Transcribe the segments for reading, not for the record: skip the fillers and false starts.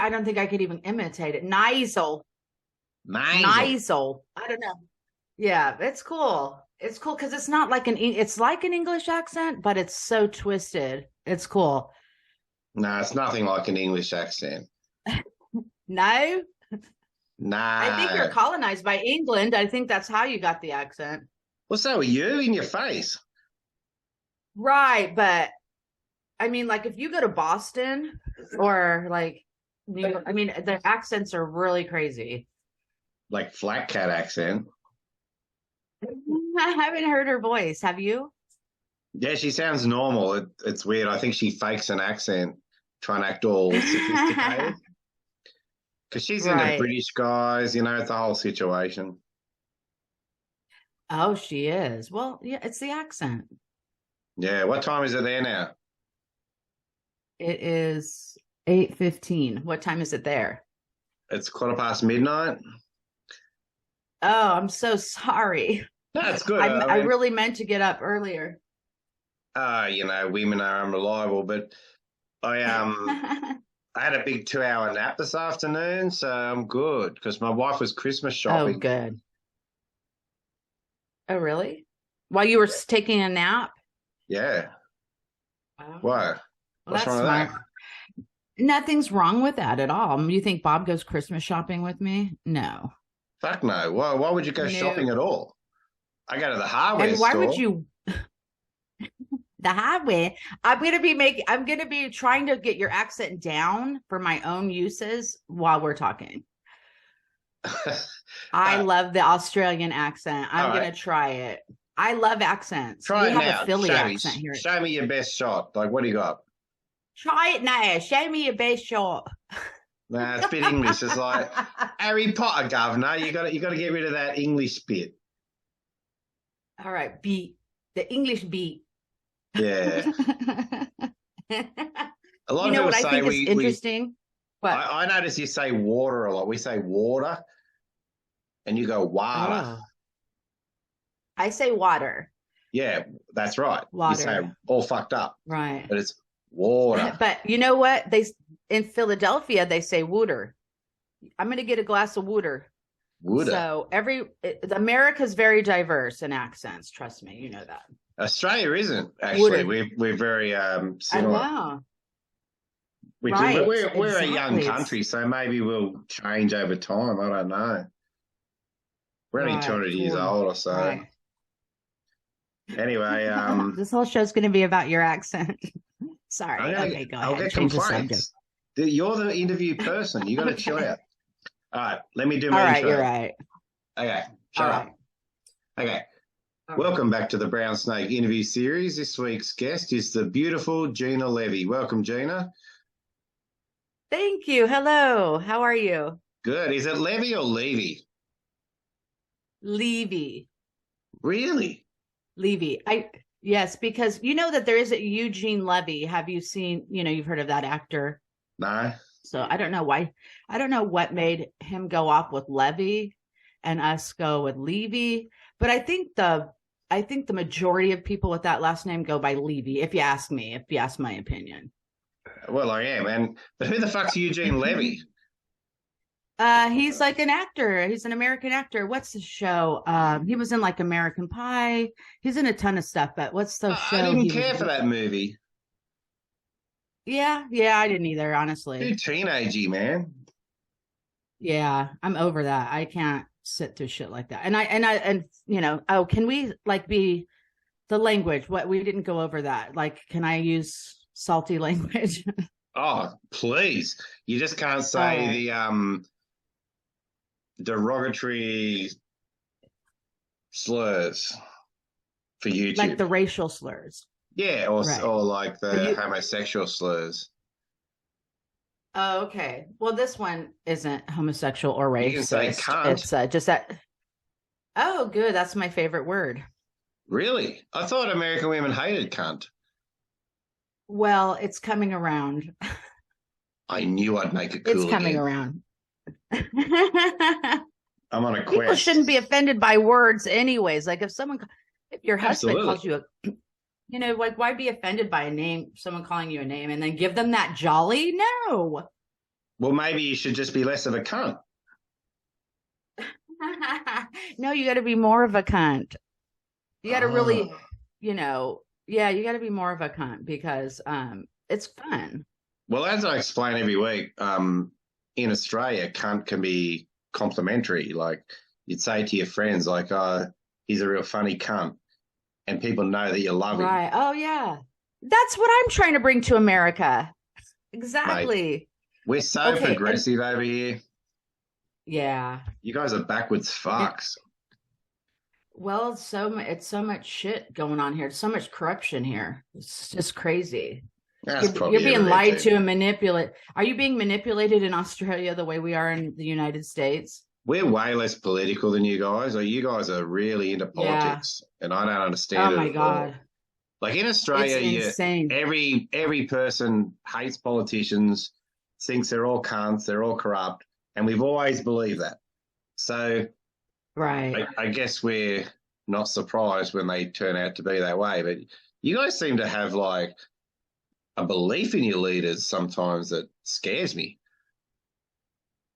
I don't think I could even imitate it. Nasal. Nasal. I don't know. Yeah, it's cool. It's cool because it's not like it's like an English accent, but it's so twisted. It's cool. No, it's nothing like an English accent. No? Nah. I think you're colonized by England. I think that's how you got the accent. Well, so are you in your face. Right, but I mean, like if you go to Boston or like New York, I mean, their accents are really crazy. Like flat cat accent. I haven't heard her voice. Have you? Yeah, she sounds normal. It's weird. I think she fakes an accent, trying to act all sophisticated. Because she's into British guys, you know, it's a whole situation. Oh, she is. Well, yeah, it's the accent. Yeah. What time is it there now? It is 8:15. What time is it there? It's midnight. Oh, I'm so sorry. That's good. I really meant to get up earlier. You know, women are unreliable, but I I had a big 2-hour nap this afternoon, so I'm good because my wife was Christmas shopping. Oh, good. Oh, really? While you were taking a nap? Yeah. Oh. What? What's wrong with that? Nothing's wrong with that at all. You think Bob goes Christmas shopping with me? No. Fuck no. Why would you go shopping at all? I go to the hardware store. And why would you? The hardware. I'm gonna be trying to get your accent down for my own uses while we're talking. I love the Australian accent. I'm gonna try it. I love accents. Try it now. A Philly accent here. Show me your best shot. Like, what do you got? Try it now. Show me your best shot. Nah, it's a bit English. It's like Harry Potter, governor. You got to get rid of that English bit. All right, beat the English beat. Yeah. A lot of people what say I think is interesting. I notice you say water a lot. We say water, and you go water. Oh. I say water. Yeah, that's right. Water. You say all fucked up. Right. But it's water. But you know what? In Philadelphia they say water. I'm going to get a glass of water. Water. So America's very diverse in accents. Trust me, you know that. Australia isn't actually. We're very similar. Wow. We're a young country, so maybe we'll change over time. I don't know. We're only 200 years old or so. Right. Anyway, this whole show's going to be about your accent. Sorry. Okay, go ahead. I'll get complaints. You're the interview person. You got to chill out. All right, let me do my intro. You're right. Okay, shut up. Okay. Welcome back to the Brown Snake interview series. This week's guest is the beautiful Gena Levy. Welcome, Gena. Thank you. Hello. How are you? Good. Is it Levy or Levy? Levy. Really? Levy. Yes, because you know that there is a Eugene Levy. Have you seen, you've heard of that actor? No. So I don't know why. I don't know what made him go off with Levy and us go with Levy. But I think the majority of people with that last name go by Levy, if you ask my opinion. Well, I am. But who the fuck's Eugene Levy? He's like an actor. He's an American actor. What's the show? He was in like American Pie. He's in a ton of stuff, but what's the show? I didn't care for that movie. Yeah, I didn't either, honestly. Too teenagey, man. Yeah, I'm over that. I can't sit through shit like that. And can we like be the language? What, we didn't go over that. Like, can I use salty language? Oh, please. You just can't say the derogatory slurs for YouTube. Like the racial slurs. Yeah, or like the homosexual slurs. Oh, okay. Well, this one isn't homosexual or racist. You can say cunt. It's just that. Oh, good. That's my favorite word. Really? I thought American women hated cunt. Well, it's coming around. I knew I'd make it cool. It's coming around. I'm on a quest. People shouldn't be offended by words anyways. Like if your husband calls you like why be offended by a name, someone calling you a name and then give them that jolly? No. Well, maybe you should just be less of a cunt. No, you got to be more of a cunt. You got to really, Oh. yeah, you got to be more of a cunt because it's fun. Well, as I explain every week, in Australia, cunt can be complimentary. Like you'd say to your friends, like, he's a real funny cunt. And people know that you love him, Right. Oh, yeah. That's what I'm trying to bring to America. mate. Exactly. We're so Okay. And progressive over here. yeah. You guys are backwards And, fucks. well, it's so much shit going on here. It's so much corruption here. It's just crazy. That's You're probably being everywhere lied too. to and manipulated. Are you being manipulated in Australia the way we are in the United States? We're way less political than you guys. Like, you guys are really into Yeah. politics, and I don't Oh understand it my at all. God. Like in It's Australia, insane. every person hates politicians, thinks they're all cunts, they're all corrupt, and we've always believed that. So Right. I guess we're not surprised when they turn out to be that way. But you guys seem to have like a belief in your leaders sometimes that scares me.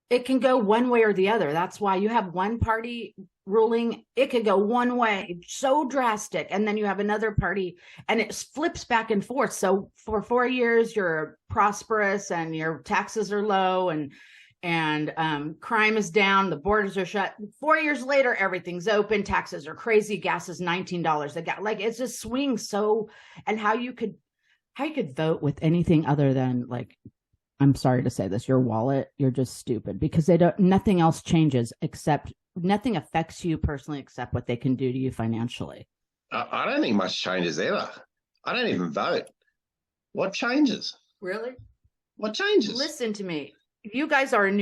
It can go one way or the other. That's why you have one party ruling. It could go one way, so drastic. And then you have another party and it flips back and forth. So for 4 years, you're prosperous and your taxes are low and crime is down, the borders are shut. 4 years later, everything's open, taxes are crazy, gas is $19. They got like it's just swings so, and how you could vote with anything other than like, I'm sorry to say this, your wallet, you're just stupid because nothing else changes except nothing affects you personally except what they can do to you financially. I don't think much changes ever. I don't even vote. What changes? Really? What changes? Listen to me. You guys are when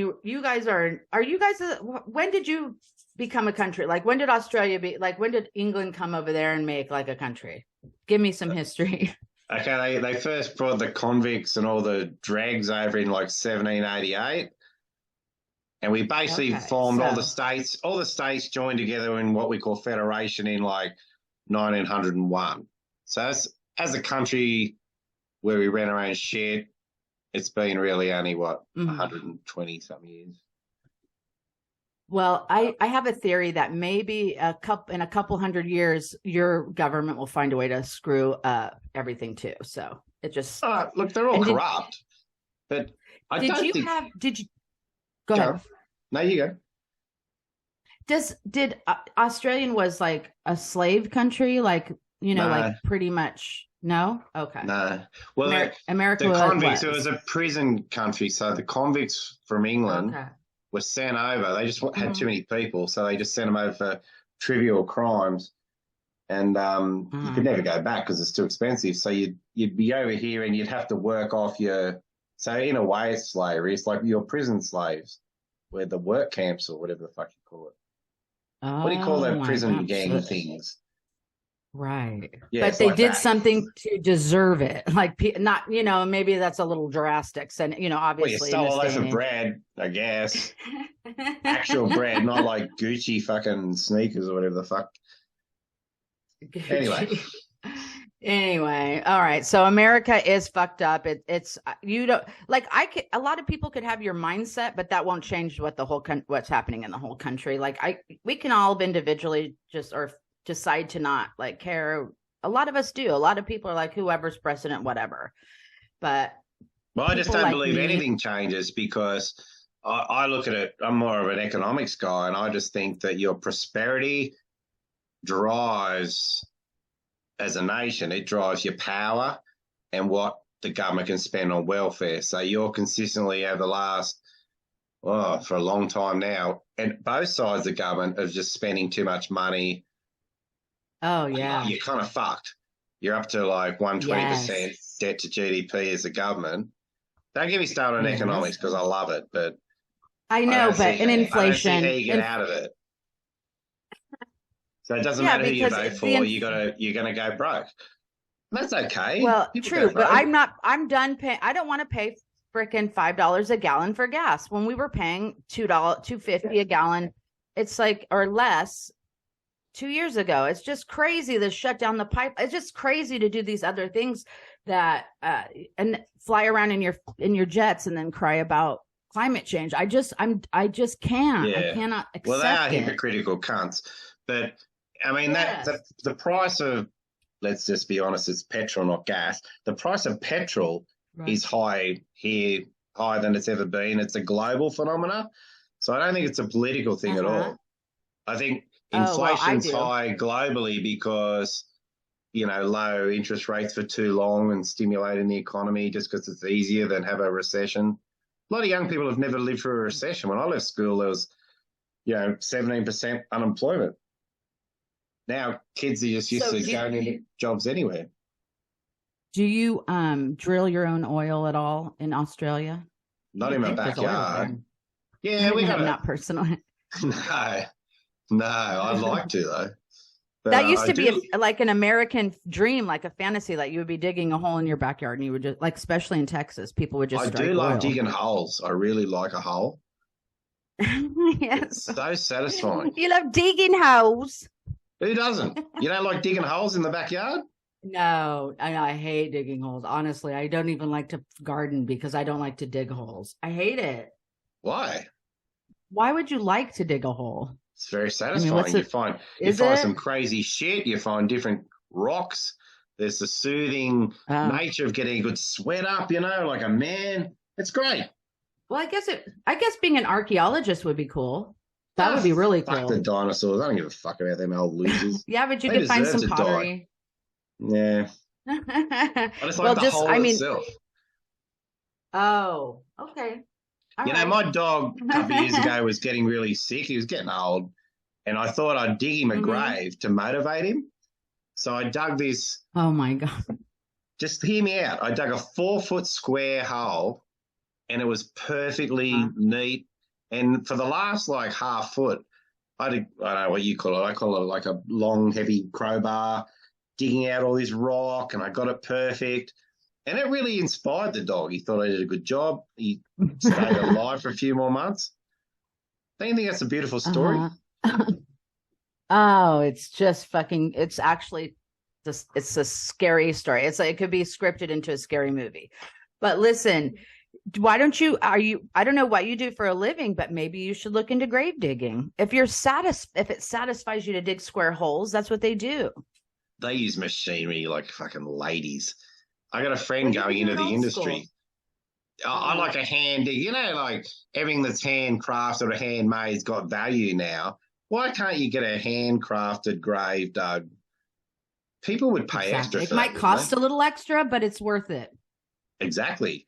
did you become a country? Like when did Australia when did England come over there and make like a country? Give me some history. Okay, they first brought the convicts and all the drags over in like 1788. And we basically Okay, formed so all the states joined together in what we call federation in like 1901. So as a country where we ran our own shit, it's been really only what, 120 some years. well, I have a theory that maybe in a couple hundred years, your government will find a way to screw everything too. So it just Look, they're all and corrupt, but I did don't you think. have did you go ahead? No, you go. Did Australian was like a slave country, like No, like pretty much no? Okay. no. Well, America the convicts, it was. was a prison country, so the convicts from England Okay. were sent over. They just had too Mhm. many people, so they just sent them over for trivial crimes, and you could never go back because it's too expensive. So you'd be over here and you'd have to work off your. So in a way, it's slavery. It's like your prison slaves, where the work camps or whatever the fuck you call it. What do you call Oh their my prison God. gang things? Right. Yeah, But it's they like did that. something to deserve it. Like not, maybe that's a little drastic. And, Well, you obviously in stole a this day loaf and of age. bread, I guess. Actual bread, not like Gucci fucking sneakers or whatever the fuck. Anyway. Anyway, all right. So America is fucked up. It's you don't like a lot of people could have your mindset, but that won't change what's happening in the whole country. Like we can all individually just or decide to not like care. A lot of us do. A lot of people are like whoever's president, whatever. But Well, I just people don't like believe me, anything changes because I look at it, I'm more of an economics guy, and I just think that your prosperity drives, as a nation, it drives your power and what the government can spend on welfare. So you're consistently over the last, for a long time now, and both sides of the government are just spending too much money. oh yeah, You're kind of fucked. You're up to like 120% yes, debt to GDP as a government. Don't get me started on economics yes. because I love it, but I I know, don't but see in I don't see how inflation, you get out of it. So it doesn't yeah, matter who you because vote for, you're gonna go broke. That's okay. well, People go true, but broke. I'm done paying. I don't want to pay freaking $5 a gallon for gas when we were paying $2.50 a gallon. It's like or less 2 years ago. It's just crazy to shut down the pipe. It's just crazy to do these other things that and fly around in your jets and then cry about climate change. I just can't. I Yeah. cannot Well, they are accept it. hypocritical cunts. But I mean that Yes. the price of, let's just be honest, it's petrol, not gas. The price of petrol Right. is high here, higher than it's ever been. It's a global phenomena. So I don't think it's a political thing at Uh-huh. all. I think Oh, well, I inflation's do. high globally because, low interest rates for too long and stimulating the economy just because it's easier than have a recession. A lot of young people have never lived through a recession. When I left school, there was, 17% unemployment. Now kids are just used So to going into jobs anywhere. do you drill your own oil at all in Australia? You Not in would my think there's oil backyard. there. Yeah, we No, got a not personally. no, no. I'd like to though, but That used I to be do. like an American dream, like a fantasy, like you would be digging a hole in your backyard and you would just like, especially in Texas, people would just I do strike love oil. digging holes. I really like a hole. Yes. It's so satisfying. You love digging holes. Who doesn't? You don't like digging holes in the backyard? No, I hate digging holes. Honestly, I don't even like to garden because I don't like to dig holes. I hate it. Why? Why would you like to dig a hole? It's very I mean, what's satisfying. it? You Is find it? some crazy shit. You find different rocks. There's the soothing Oh. nature of getting a good sweat up, like a man. It's great. Well, I guess being an archaeologist would be cool. That would be really Fuck the cool. dinosaurs. I don't give a fuck about them old losers. Yeah, but you They could find deserve some to die. pottery. Yeah. I just like Well, the just, hole I mean, itself. oh, okay. All right. My dog a couple of years ago was getting really sick. He was getting old. And I thought I'd dig him a Mhm. grave to motivate him. So I dug this, Oh my God. just hear me out. I dug a 4-foot square hole and it was perfectly neat. And for the last like half foot, I don't know what you call it. I call it like a long, heavy crowbar, digging out all this rock, and I got it perfect. And it really inspired the dog. He thought I did a good job. He stayed alive for a few more months. Don't you think that's a beautiful story? Uh-huh. Oh, it's just fucking, it's actually just, it's a scary story. It's like, it could be scripted into a scary movie. But listen, why don't you, I don't know what you do for a living, but maybe you should look into grave digging. If if it satisfies you to dig square holes, that's what they do. They use machinery like fucking ladies. I got a friend Well, you going can do into it the old industry. I like a hand dig. Like everything that's handcrafted or handmade's got value now. Why can't you get a handcrafted grave dug? People would pay extra Exactly. It for that, might wouldn't cost a little extra, but it's worth it. they? Exactly.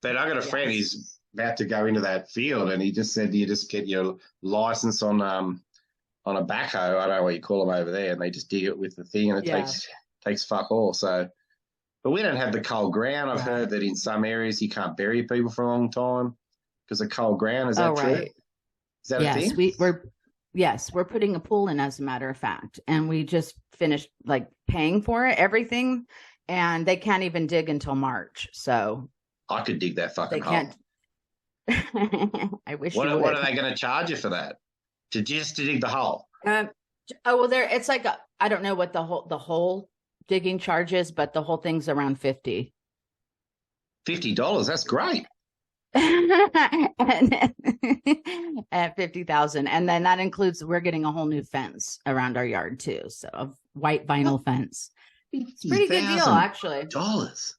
But I got a friend, Yes. he's about to go into that field, and he just said you just get your license on a backhoe. I don't know what you call them over there, and they just dig it with the thing, and it Yeah. takes fuck all. So, but we don't have the cold ground. I've Right. heard that in some areas you can't bury people for a long time because of cold ground. Is that true? Right. Is that a Yes, thing? we're putting a pool in, as a matter of fact, and we just finished like paying for it, everything, and they can't even dig until March. So I could dig that fucking they hole. can't. I wish you would. What are they going to charge you for that? To dig the hole? Oh well, it's like I don't know what the whole digging charges, but the whole thing's around 50. $50. That's great. And at 50,000, and then that includes we're getting a whole new fence around our yard too, so a white vinyl fence. It's a pretty good deal, actually. Dollars.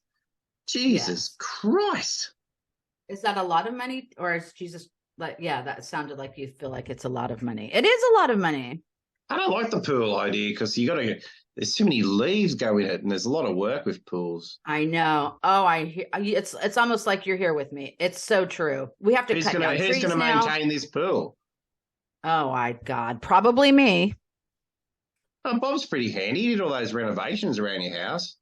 Jesus Christ. Is that a lot of money, or is Jesus like? Yeah, that sounded like you feel like it's a lot of money. It is a lot of money. I don't like the pool idea because there's too many leaves go in it, and there's a lot of work with pools. I know. Oh, it's almost like you're here with me. It's so true. We have to Who's cut going down trees to now. maintain this pool? Oh my God, probably me. Oh, Bob's pretty handy. He did all those renovations around your house.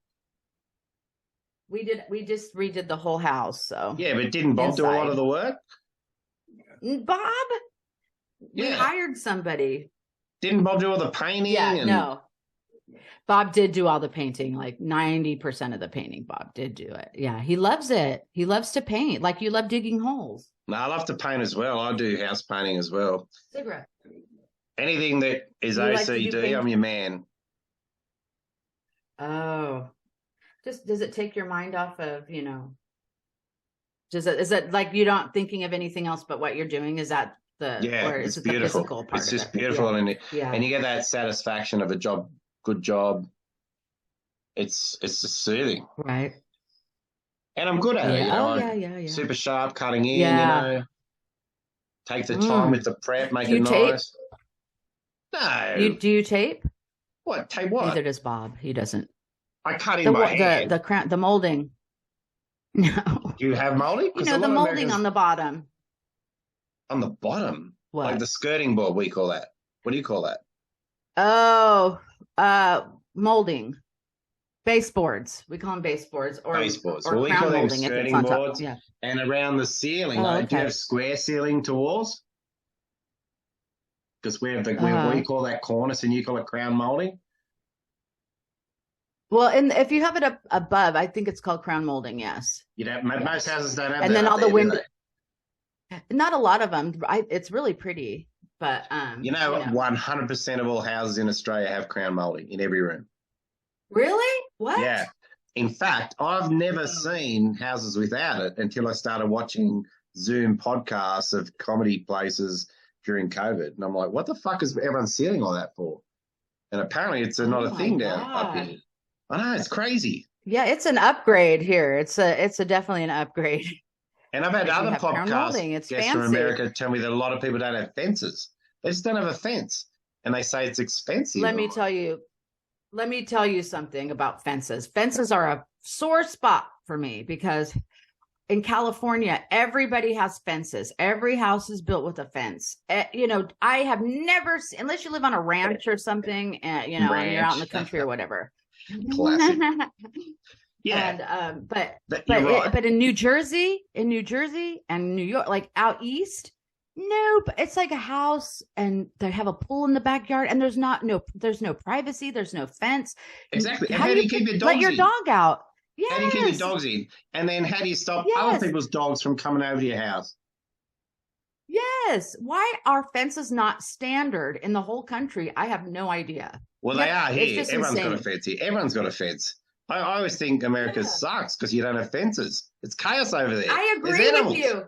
We just redid the whole house. So Yeah, but didn't Bob do a lot of the work? Bob? We Yeah. hired somebody. Didn't Bob do all the painting? Yeah, no. Bob did do all the painting, like 90% of the painting. Bob did do it. Yeah, he loves it. He loves to paint, like you love digging holes. No, I love to paint as well. I do house painting as well. Cigarette. Anything that is You like to do OCD, paint? I'm your man. Oh, does it take your mind off of, Is it like you're not thinking of anything else but what you're doing? Is that Yeah, or is it's it the beautiful. physical part It's of just it? beautiful, Yeah. and Yeah. you get that satisfaction of a job, good job. It's just soothing, Right. and I'm good at it. Yeah. You Oh know, yeah, I'm yeah, yeah. super sharp, cutting in. You Yeah. know, take the time with Mm. the prep, make Do it you tape? nice. No, Do you tape? what tape? Neither What? does Bob. He doesn't. I cut in by hand. The molding. No. Do you have molding? You Because a know, the lot of molding on Americans the bottom. on the bottom, like What? the skirting board, we call that. What do you call that? Oh, molding. Baseboards. We call them baseboards Baseboards. Well, or we call crown them molding if it's skirting on top. boards. Yeah. And around the ceiling, Oh, do you okay. have square ceiling to walls? Because we have we Uh, call that cornice, and you call it crown molding. well, and if you have it up above, I think it's called crown molding. Yes. You don't. Most Yes. houses don't have And that then up all the there, do window. they? Not a lot of them. It's really pretty, but You know, 100% of all houses in Australia have crown molding in every room. Really? What? Yeah. In fact, I've never seen houses without it until I started watching Zoom podcasts of comedy places during COVID. And I'm like, what the fuck is everyone stealing all that for? And apparently it's not Oh a my thing down up God. here. I know, it's crazy. Yeah, it's an upgrade here. It's a definitely an upgrade. And I've had If you other have crown podcast molding, it's guests from fancy. America tell me that a lot of people don't have fences. They just don't have a fence. And they say it's expensive. Let me tell you something about fences. Fences are a sore spot for me because in California, everybody has fences. Every house is built with a fence. You know, I have never seen, unless you live on a ranch or something, and you're out in the country or whatever. Classic. Yeah. And but right. but in New Jersey and New York, like out east, nope. It's like a house, and they have a pool in the backyard, and there's no privacy. There's no fence. Exactly. And How do you keep your dogs let your in? dog out? Yes. How do you keep your dogs in? And then how do you stop other people's dogs from coming over to your house? Yes. Why are fences not standard in the whole country? I have no idea. Well, they are here. Everyone's insane. got a fence here. Everyone's got a fence. I always think America sucks because you don't have fences. It's chaos over there. I agree with you.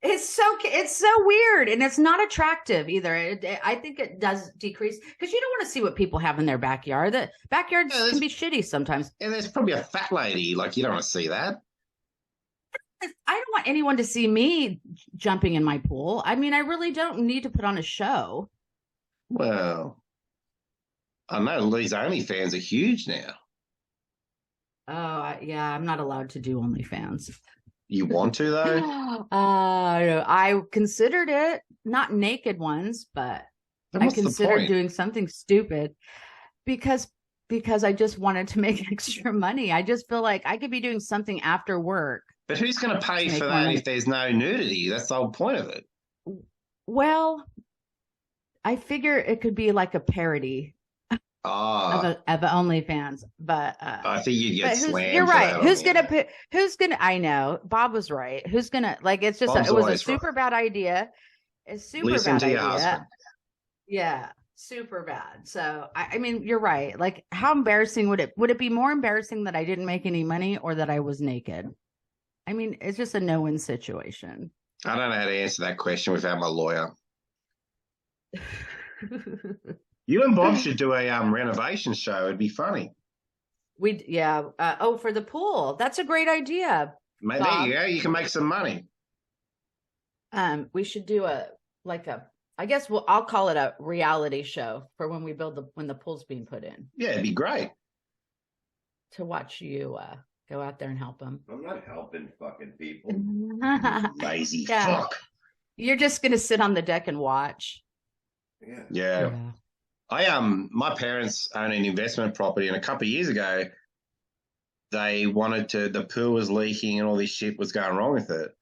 It's so weird, and it's not attractive either. I think it does decrease because you don't want to see what people have in their backyard. The backyards can be shitty sometimes. And there's probably a fat lady. Like, you don't want to see that. I don't want anyone to see me jumping in my pool. I mean, I really don't need to put on a show. Well, I know these OnlyFans are huge now. Oh, yeah, I'm not allowed to do OnlyFans. You want to, though? I considered it, not naked ones, but I considered doing something stupid because I just wanted to make extra money. I just feel like I could be doing something after work. But who's going to pay for that if there's no nudity? That's the whole point of it. Well, I figure it could be like a parody of OnlyFans, but I think you'd get slammed. You're right. Who's gonna? I know Bob was right. Who's gonna like? It's just it was a super bad idea. It's super bad idea. Yeah, super bad. So I mean, you're right. Like, how embarrassing would it be more embarrassing that I didn't make any money or that I was naked? I mean, it's just a no-win situation. I don't know how to answer that question without my lawyer. You and Bob should do a renovation show. It'd be funny. For the pool. That's a great idea. Mate, there you go. You can make some money. We should do I'll call it a reality show for when we when the pool's being put in. Yeah, it'd be great. To watch you go out there and help them. I'm not helping fucking people. Lazy fuck. You're just gonna sit on the deck and watch. Yeah. My parents own an investment property, and a couple of years ago, they the pool was leaking and all this shit was going wrong with it.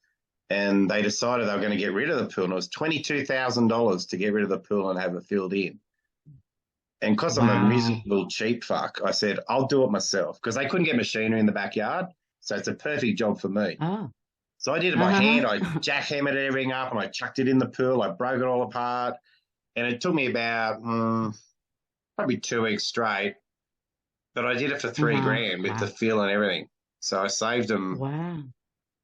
And they decided they were going to get rid of the pool. And it was $22,000 to get rid of the pool and have it filled in. And because I'm a miserable cheap fuck, I said, I'll do it myself, because they couldn't get machinery in the backyard. So it's a perfect job for me. Oh. So I did it by hand. I jackhammered everything up and I chucked it in the pool. I broke it all apart. And it took me about probably 2 weeks straight. But I did it for $3,000 with the fill and everything. So I saved them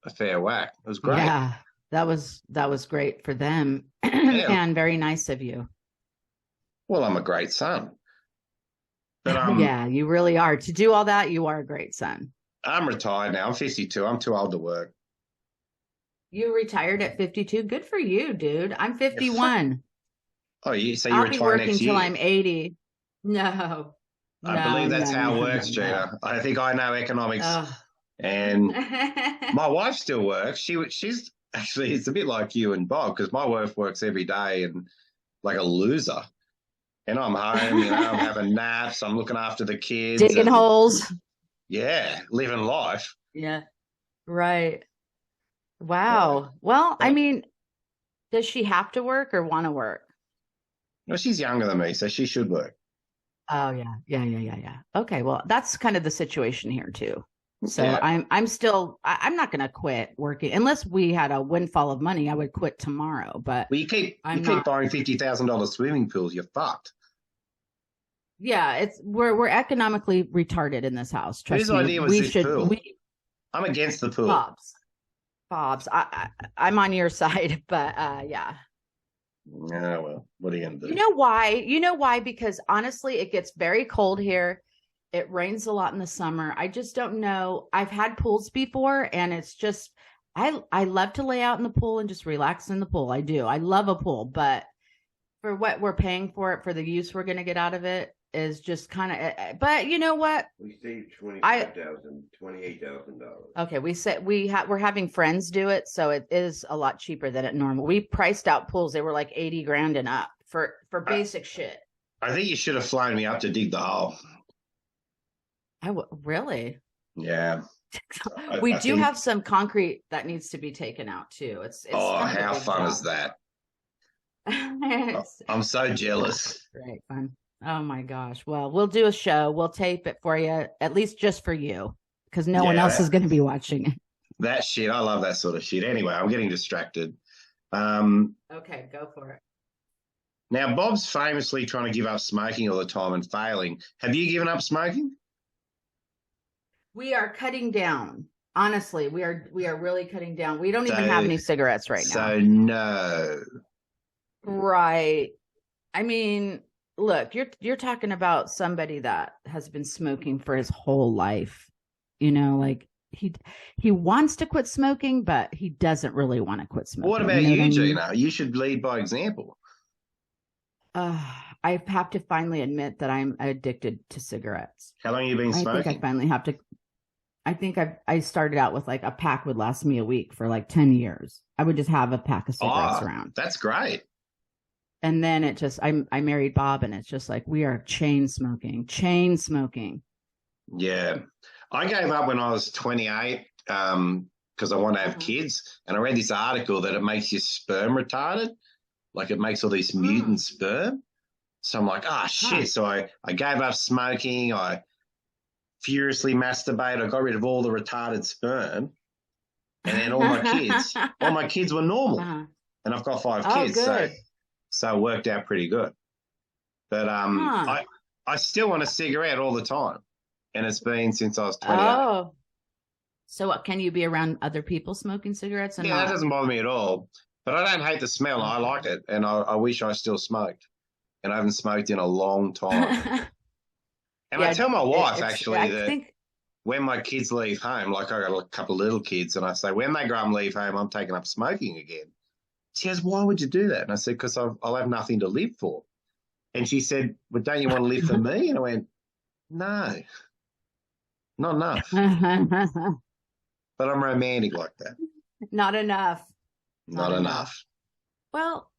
a fair whack. It was great. Yeah, that was great for them Yeah. and very nice of you. Well, I'm a great son, but Yeah, you really are. To do all that, you are a great son. I'm retired now. I'm 52. I'm too old to work. You retired at 52. Good for you, dude. I'm Yeah, fuck. 51. Oh, so you I'll be retire working next till year? I'm 80. No, I no, believe that's no, how no, it no, works, no. Gina. I think I know economics, Oh. and my wife still works. She's actually it's a bit like you and Bob because my wife works every day and like a loser. And I'm home, I'm having naps, I'm looking after the kids, Digging and holes. yeah, living life. Yeah, right. Yeah. Wow. Well, I But, mean, does she have to work or want to work? well, she's younger than me, so she should work. Oh yeah. Yeah, yeah, yeah, yeah. Okay, well, that's kind of the situation here too. So Yeah. I'm not going to quit working unless we had a windfall of money. I would quit tomorrow, but Well, you I'm keep not. buying $50,000 swimming pools, you're fucked. Yeah, it's we're economically retarded in this house. Whose Trust me. idea was We this should pool? we I'm against the pool. Bob's. Bob's. I'm on your side, but yeah. Yeah, well, what are you going to You do? know why? You know why? Because honestly, it gets very cold here. It rains a lot in the summer. I just don't know. I've had pools before and it's just I love to lay out in the pool and just relax in the pool. I do. I love a pool, but for what we're paying for it, for the use we're going to get out of it is just kind of but you know what? We saved I $28,000. Okay, we said we're having friends do it, so it is a lot cheaper than it normal. We priced out pools; they were like 80 grand and up for I, basic shit. I think you should have flown me up to dig the hole. Really. Yeah. We I do think, have some concrete that needs to be taken out too. It's oh, kind of a how big fun job. is that? It's I'm so jealous. great fun. Oh my gosh! Well, we'll do a show. We'll tape it for you, at least just for you, because no one Yeah, else is going to be watching it. that shit. I love that sort of shit. Anyway, I'm getting distracted. Um, Okay, go for it. Now, Bob's famously trying to give up smoking all the time and failing. Have you given up smoking? We are cutting down. Honestly, we are really cutting down. We don't even So- have any cigarettes right now. So, no. Right. I mean, look, you're talking about somebody that has been smoking for his whole life. You know, like he wants to quit smoking, but he doesn't really want to quit smoking. What about know you, what I mean? Gina? You should lead by example. I have to finally admit that I'm addicted to cigarettes. How long have you been I think I smoking? finally have to. I think I started out with like a pack would last me a week for like 10 years. I would just have a pack of cigarettes around. That's great. And then it just I married Bob and it's just like we are chain smoking. Yeah. I gave up when I was 28 because I want to have kids. And I read this article that it makes your sperm retarded. Like it makes all these mutant sperm. So I'm like, oh, shit. So I gave up smoking. I furiously masturbated. I got rid of all the retarded sperm. And then all my kids were normal. And I've got 5 kids. Good. So it worked out pretty good. But I still want a cigarette all the time. And it's been since I was 28. Oh. So what, can you be around other people smoking cigarettes? And Yeah, not? that doesn't bother me at all. But I don't hate the smell. I like it. And I wish I still smoked. And I haven't smoked in a long time. And I tell my wife, actually, that when my kids leave home, like I got a couple of little kids, and I say, when they grow up and leave home, I'm taking up smoking again. She goes, why would you do that? And I said, because I'll have nothing to live for. And she said, well, don't you want to live for me? And I went, no, not enough. But I'm romantic like that. Not enough. Not enough. Well,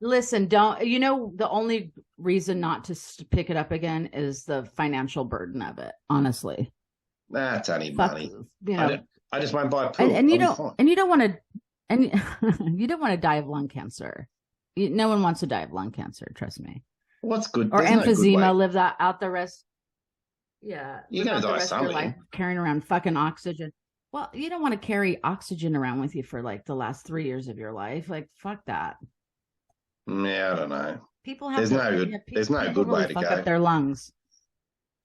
listen, the only reason not to pick it up again is the financial burden of it, honestly. Nah, it's only money. I just won't buy a pool. And you don't want to die of lung cancer. No one wants to die of lung cancer, trust me. What's good? Or emphysema, live that out the rest. Yeah. You're going to die something. Carrying around fucking oxygen. Well, you don't want to carry oxygen around with you for like the last 3 years of your life. Like, fuck that. Yeah, I don't know. People have there's no good way to fuck go. up their lungs.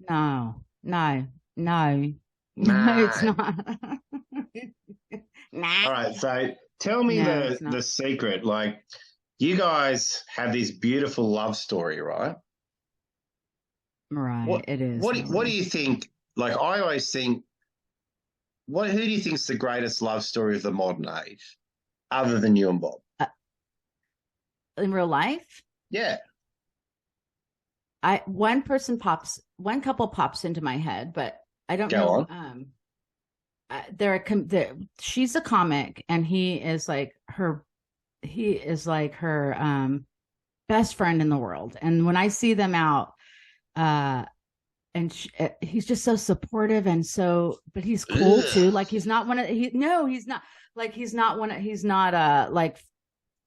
No, it's not. No, All right, so tell me No, it's not. the secret. Like, you guys have this beautiful love story, right? Right. What It is what do really. you think? Like, I always think, who do you think is the greatest love story of the modern age, other than you and Bob? In real life, Yeah, one couple pops into my head, but I don't go know. on. She's a comic, and he is like her best friend in the world. And when I see them out, uh, he's just so supportive and so, but he's cool too. Ugh. Like he's not one of he no, he's not like he's not like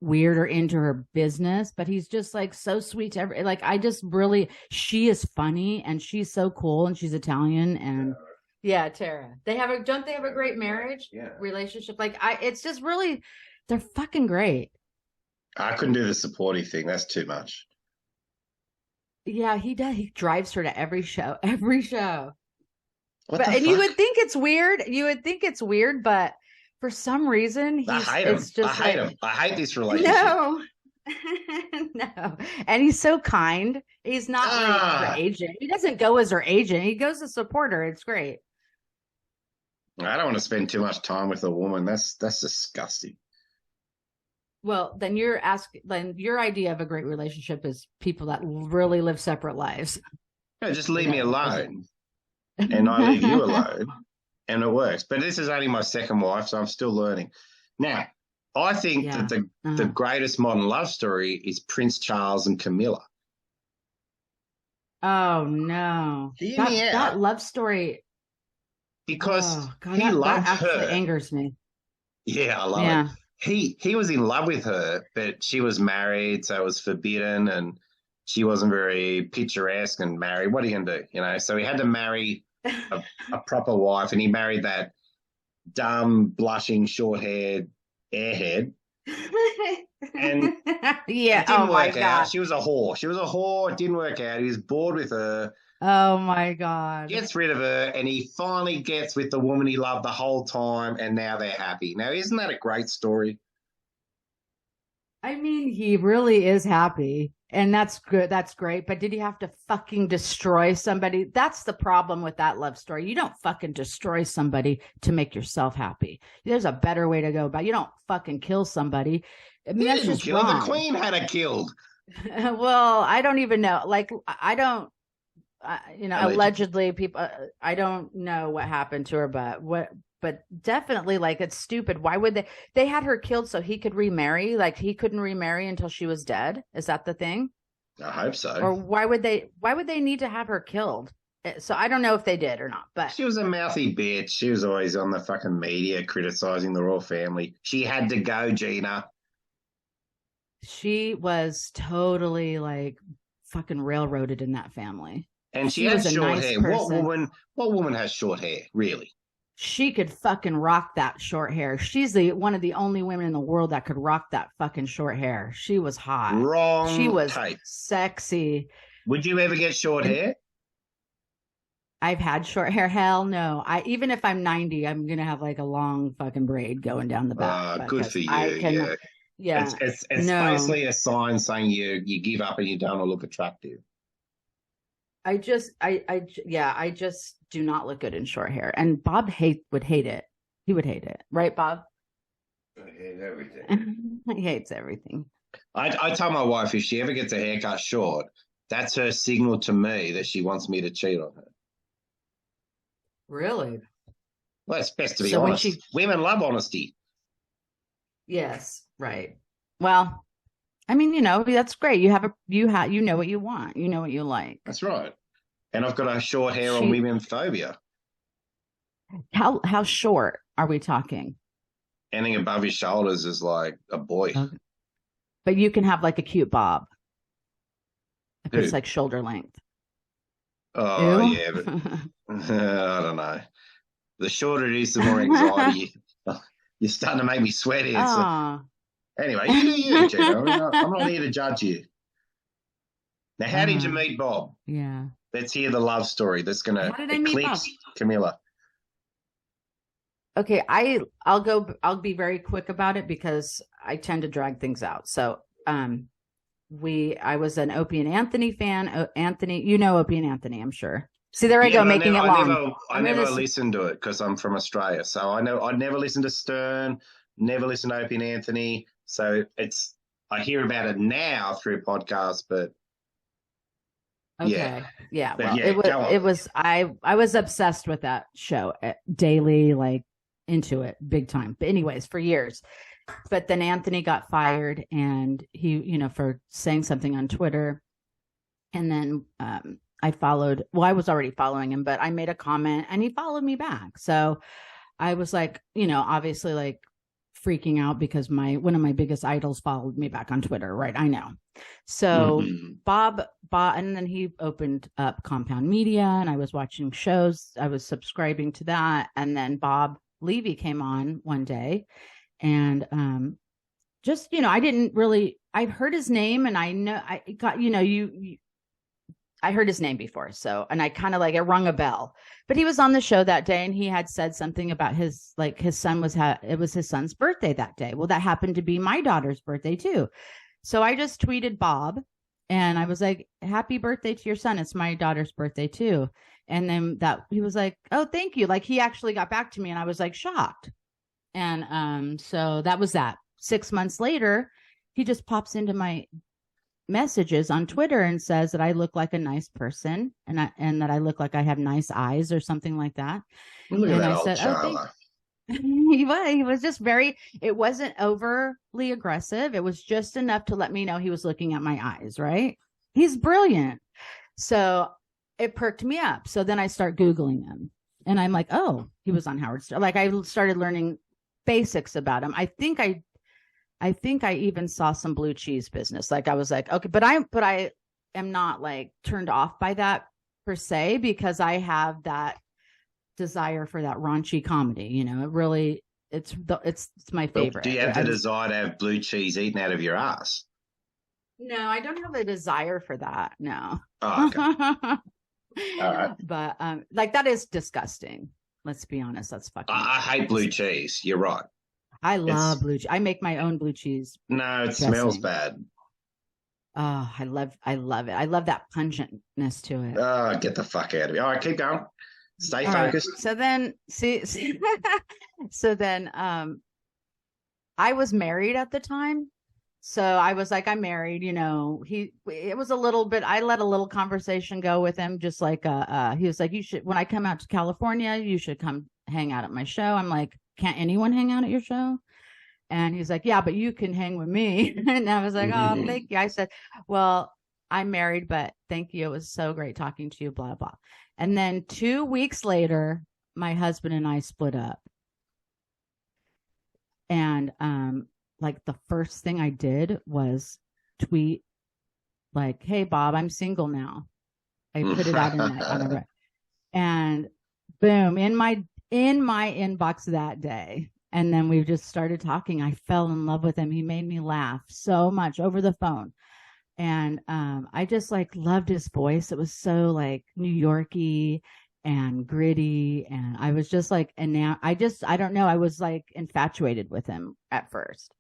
weird or into her business, but he's just like so sweet to every like I just really she is funny and she's so cool and she's Italian and yeah, Tara. Don't they have a great marriage Yeah. relationship? Like it's just really they're fucking great. I couldn't do the supportive thing. That's too much. Yeah, he does. He drives her to every show, every show. What But the and you fuck? would think it's weird. You would think it's weird, but for some reason I hate him. it's I just hate like him. I hate this relationship. no. No. And he's so kind. He's not like her Ah, agent. He doesn't go as her agent. He goes to support her. It's great. I don't want to spend too much time with a woman. That's disgusting. Well, then your idea of a great relationship is people that really live separate lives. No, just leave me alone, and I leave you alone, and it works. But this is only my second wife, so I'm still learning. Now, I think Yeah. that the greatest modern love story is Prince Charles and Camilla. Oh no. Hear me That out, love story. because Oh God, he that loved actually her. angers me. Yeah, I love it. Yeah. He was in love with her, but she was married, so it was forbidden, and she wasn't very picturesque and married. What are you gonna do? You know, so he had to marry a proper wife, and he married that dumb, blushing, short-haired airhead, and Yeah. it didn't Oh my work out. God. She was a whore. She was a whore. It didn't work out. He was bored with her, Oh my God. gets rid of her, and he finally gets with the woman he loved the whole time, and now they're happy. Now, isn't that a great story? I mean, he really is happy. And that's good. That's great. But did he have to fucking destroy somebody? That's the problem with that love story. You don't fucking destroy somebody to make yourself happy. There's a better way to go about it. You don't fucking kill somebody. I mean, He that's didn't just kill her. The wrong. Queen had her killed. Well, I don't even know. Like, I don't, Allegedly. allegedly people, I don't know what happened to her, but definitely like it's stupid. Why would they had her killed so he could remarry? Like he couldn't remarry until she was dead. Is that the thing? I hope so. Or why would they need to have her killed? So I don't know if they did or not, but She was a mouthy bitch. She was always on the fucking media criticizing the royal family. She had to go, Gina. she was totally like fucking railroaded in that family. And she She had was a short nice hair. person. What woman has short hair, really? She could fucking rock that short hair. She's the one of the only women in the world that could rock that fucking short hair. She was hot. She Wrong was take. sexy. Would you ever get short And hair? I've had short hair. Hell no. I even if I'm 90, I'm gonna have like a long fucking braid going down the back Good because for you. I can. Yeah. Yeah. It's No. basically a sign saying you give up and you don't look attractive. I just do not look good in short hair. And Bob would hate it. He would hate it, right, Bob? I hate everything. He hates everything. I tell my wife, if she ever gets her hair cut short, that's her signal to me that she wants me to cheat on her. Really? Well, it's best to be So when honest. Women love honesty. yes, right. Well, I mean, that's great. You know what you want. You know what you like. That's right. And I've got a short hair on She women phobia. how short are we talking? Anything above his shoulders is like a boy. Okay. But you can have like a cute bob if Who? it's like shoulder length. Oh, Ew. yeah, but I don't know. The shorter it is, the more anxiety. You're starting to make me sweat here. So Oh. anyway, you do you, Gina. I'm not here to judge you. Now, how did you meet Bob? Yeah. Let's hear the love story that's going to How did I meet Bob? eclipse Camilla. Okay, I'll be very quick about it because I tend to drag things out. So, I was an Opie and Anthony fan. Anthony, you know Opie and Anthony, I'm sure. See, there I Yeah, go, but making it long. I never listened to it because I'm from Australia. So I never listened to Stern, never listened to Opie and Anthony. So I hear about it now through podcasts, but Okay. Yeah. but Well, yeah, go on. it was, I was obsessed with that show daily, like into it big time. But anyways, for years. But then Anthony got fired and he, for saying something on Twitter. And then, I I was already following him, but I made a comment and he followed me back. So I was like, obviously like freaking out because one of my biggest idols followed me back on Twitter, right? I know. So Bob, and then he opened up Compound Media and I was watching shows. I was subscribing to that. And then Bob Levy came on one day and just, I'd heard his name and I know I got, I heard his name before. So, and I kind of like, it rung a bell, but he was on the show that day and he had said something about his son it was his son's birthday that day. Well, that happened to be my daughter's birthday too. So I just tweeted Bob and I was like, happy birthday to your son. It's my daughter's birthday too. And then he was like, oh, thank you. Like he actually got back to me and I was like shocked. And so that was that. 6 months later, he just pops into my messages on Twitter and says that I look like a nice person and that I look like I have nice eyes or something like that. Look at and that I old said, Charla. he was just it wasn't overly aggressive. It was just enough to let me know he was looking at my eyes, right? He's brilliant. So it perked me up. So then I start Googling him and I'm like, oh, he was on Howard Stern. Like I started learning basics about him. I think I even saw some blue cheese business. Like I was like, okay, but I am not like turned off by that per se because I have that desire for that raunchy comedy. It really it's my favorite. Do you have the desire to have blue cheese eaten out of your ass? No, I don't have a desire for that. No. Oh, okay. All right. But like that is disgusting. Let's be honest. That's fucking. I hate blue cheese. You're right. I love blue cheese. I make my own blue cheese. No, it smells bad. Oh, I love it. I love that pungentness to it. Oh, get the fuck out of here. All right, keep going. Stay focused. Right. So then, I was married at the time. So I was like, I'm married, it was a little bit, I let a little conversation go with him. Just like, he was like, when I come out to California, you should come hang out at my show. I'm like, can't anyone hang out at your show? And he's like, yeah, but you can hang with me. And I was like, oh, thank you. I said, well, I'm married, but thank you. It was so great talking to you, blah, blah. And then 2 weeks later, my husband and I split up. And like the first thing I did was tweet like, hey, Bob, I'm single now. I put it out and boom, in my inbox that day. And then we just started talking. I fell in love with him. He made me laugh so much over the phone. And I just like loved his voice. It was so like New Yorky and gritty. And I was just like, and now I don't know. I was like infatuated with him at first.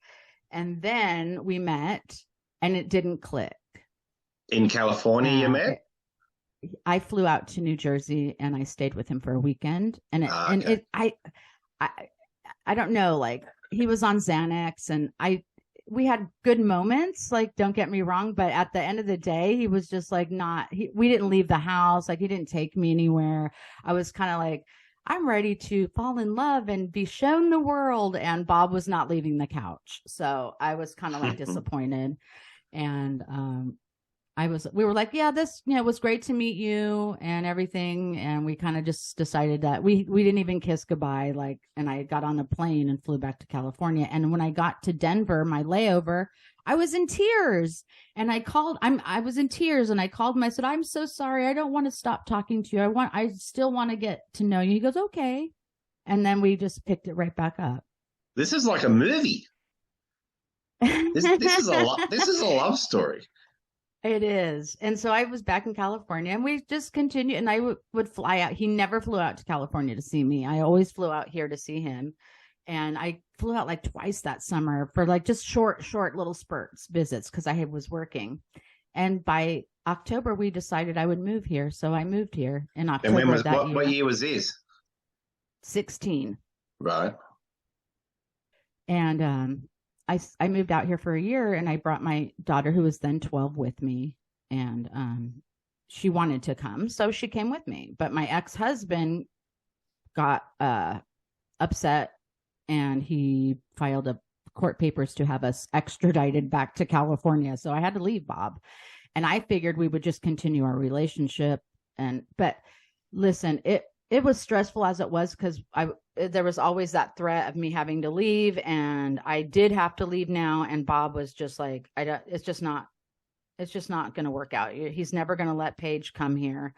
And then we met and it didn't click. In California, you met? I flew out to New Jersey and I stayed with him for a weekend. And I don't know, like he was on Xanax and we had good moments, like don't get me wrong, but at the end of the day, he was just like we didn't leave the house, like he didn't take me anywhere. I was kind of like, I'm ready to fall in love and be shown the world, and Bob was not leaving the couch. So I was kind of like disappointed. And we were like, yeah, this, it was great to meet you and everything. And we kind of just decided that we didn't even kiss goodbye. Like, and I got on a plane and flew back to California. And when I got to Denver, my layover, I was in tears and I was in tears and I called him. I said, I'm so sorry. I don't want to stop talking to you. I still want to get to know you. He goes, okay. And then we just picked it right back up. This is like a movie. This is a love story. It is. And so I was back in California and we just continued and I would fly out. He never flew out to California to see me. I always flew out here to see him. And I flew out like twice that summer for like just short little spurts visits because I was working. And by October, we decided I would move here. So I moved here in And October when was of that year. what year was this? 16. Right. And I moved out here for a year and I brought my daughter, who was then 12, with me. And she wanted to come. So she came with me. But my ex-husband got upset and he filed a court papers to have us extradited back to California. So I had to leave Bob. And I figured we would just continue our relationship. But listen, it was stressful as it was because there was always that threat of me having to leave, and I did have to leave now. And Bob was just like, it's just not going to work out. He's never going to let Paige come here,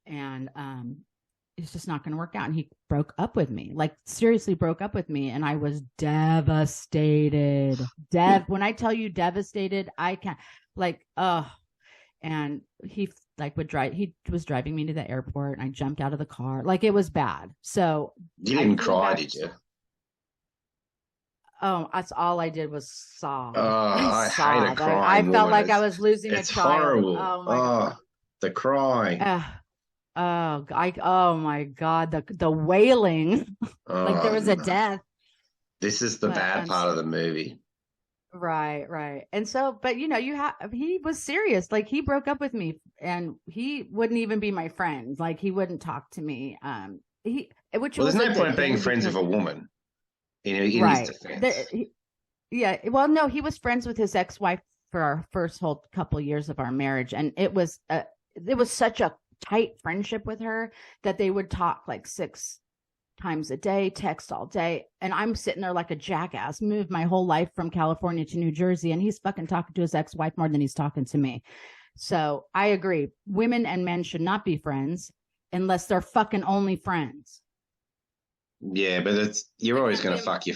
and it's just not going to work out. And he broke up with me, like seriously broke up with me, and I was devastated. When I tell you devastated, I can't and he he was driving me to the airport and I jumped out of the car. Like it was bad. So you didn't cry, did you? Oh, that's all I did was sob. Oh, I hate a crying I felt woman. like I was losing a child. It's horrible. Oh my God. The crying. Oh my God. The wailing. Like there was a death. This is the bad part of the movie. Right. And so, but he was serious. Like he broke up with me and he wouldn't even be my friend. Like he wouldn't talk to me. There's no point being friends with a woman. In right. his defense. Yeah. Well, no, he was friends with his ex-wife for our first whole couple years of our marriage. And it was such a tight friendship with her that they would talk like 6 times a day, text all day. And I'm sitting there like a jackass, moved my whole life from California to New Jersey. And he's fucking talking to his ex-wife more than he's talking to me. So I agree. Women and men should not be friends unless they're fucking only friends. Yeah, but you're always going to fuck your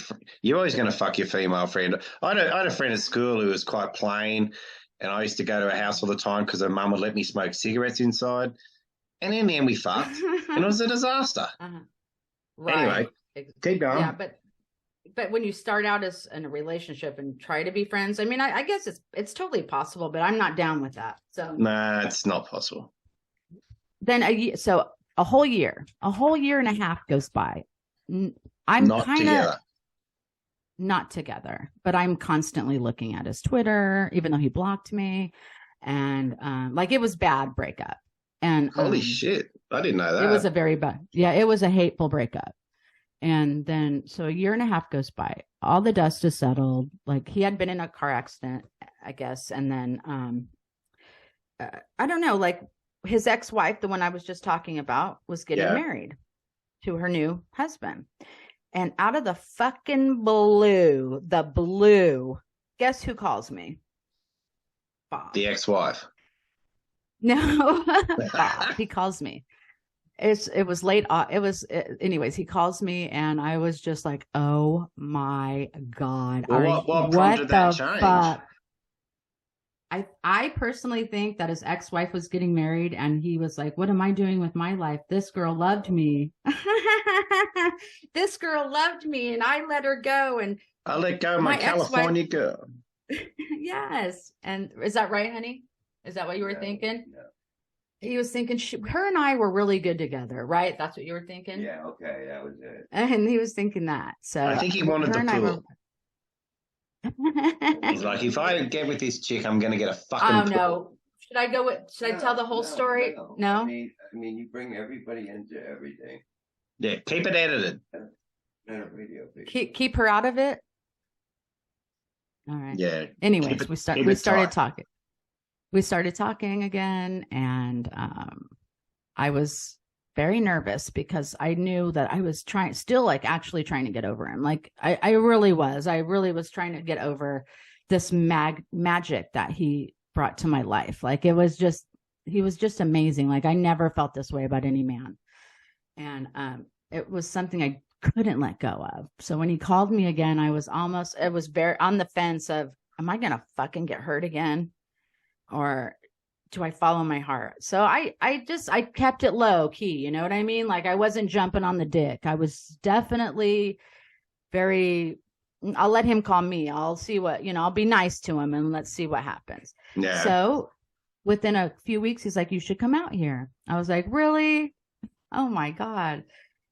female friend. I had a friend at school who was quite plain, and I used to go to her house all the time because her mum would let me smoke cigarettes inside. And in the end, we fucked, and it was a disaster. Right. Anyway, keep going. Yeah, but when you start out as in a relationship and try to be friends, I mean, I guess it's totally possible, but I'm not down with that. So nah, it's not possible. Then a whole year and a half goes by. I'm not together, but I'm constantly looking at his Twitter, even though he blocked me, and it was bad breakup. And holy shit, I didn't know that. It was a very bad. Yeah, it was a hateful breakup. And then so a year and a half goes by. All the dust is settled. Like he had been in a car accident, I guess, and then I don't know. Like his ex-wife, the one I was just talking about, was getting married to her new husband. And out of the fucking blue, guess who calls me? Bob. The ex-wife. No, Bob. He calls me. It was late. Anyways, he calls me and I was just like, oh my God. Well, what prompted that change? Fuck? I personally think that his ex-wife was getting married and he was like, what am I doing with my life? This girl loved me. This girl loved me and I let her go. And I let go of my California girl. Yes. And is that right, honey? Is that what you were thinking? Yeah. He was thinking her and I were really good together, right? That's what you were thinking? Yeah, okay, that was it. And he was thinking that. So I think he wanted the pool. He's like, if I get with this chick, I'm going to get a fucking pool. No. Should I tell the whole story? No? I mean, you bring everybody into everything. Yeah, keep it edited. Not a radio picture. Keep her out of it? All right. Yeah. Anyways, we started talking. We started talking again, and I was very nervous because I knew that I was actually trying to get over him. Like I really was. I really was trying to get over this magic that he brought to my life. Like he was just amazing. Like I never felt this way about any man. And it was something I couldn't let go of. So when he called me again, it was very on the fence of, am I going to fucking get hurt again? Or do I follow my heart? So I kept it low key. You know what I mean? Like I wasn't jumping on the dick. I was definitely very, I'll let him call me. I'll see what, I'll be nice to him and let's see what happens. Yeah. So within a few weeks, he's like, you should come out here. I was like, really? Oh my God.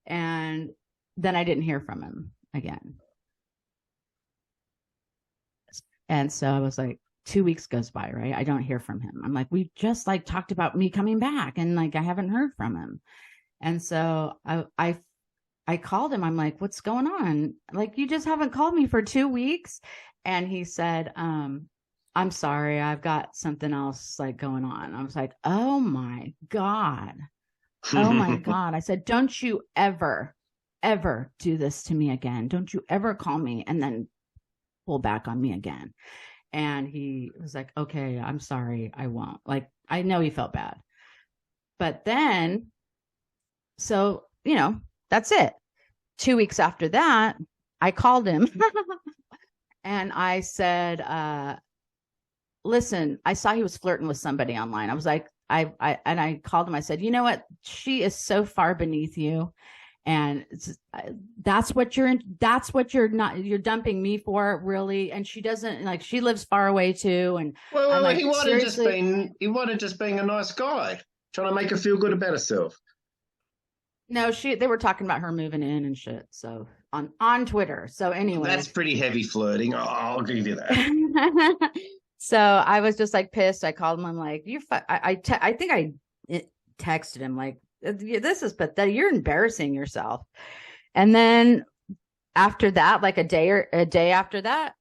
And then I didn't hear from him again. And so I was like, 2 weeks goes by, right? I don't hear from him. I'm like, we just like talked about me coming back and like, I haven't heard from him. And so I called him. I'm like, what's going on? Like, you just haven't called me for 2 weeks. And he said, I'm sorry, I've got something else like going on. I was like, oh my God. Oh my God. I said, don't you ever do this to me again. Don't you ever call me and then pull back on me again. And he was like, okay, I'm sorry, I won't. Like, I know he felt bad. But then, so, that's it. 2 weeks after that, I called him and I said, listen, I saw he was flirting with somebody online. I was like, I called him. I said, you know what? She is so far beneath you. And that's what you're dumping me for, really. And she doesn't, like, she lives far away too. And well, like, he wanted just being a nice guy, trying to make her feel good about herself. No, they were talking about her moving in and shit. So on Twitter. So anyway, that's pretty heavy flirting. I'll give you that. So I was just like pissed. I called him. I'm like, I think I texted him like, this is pathetic. You're embarrassing yourself. And then after that, like a day after that,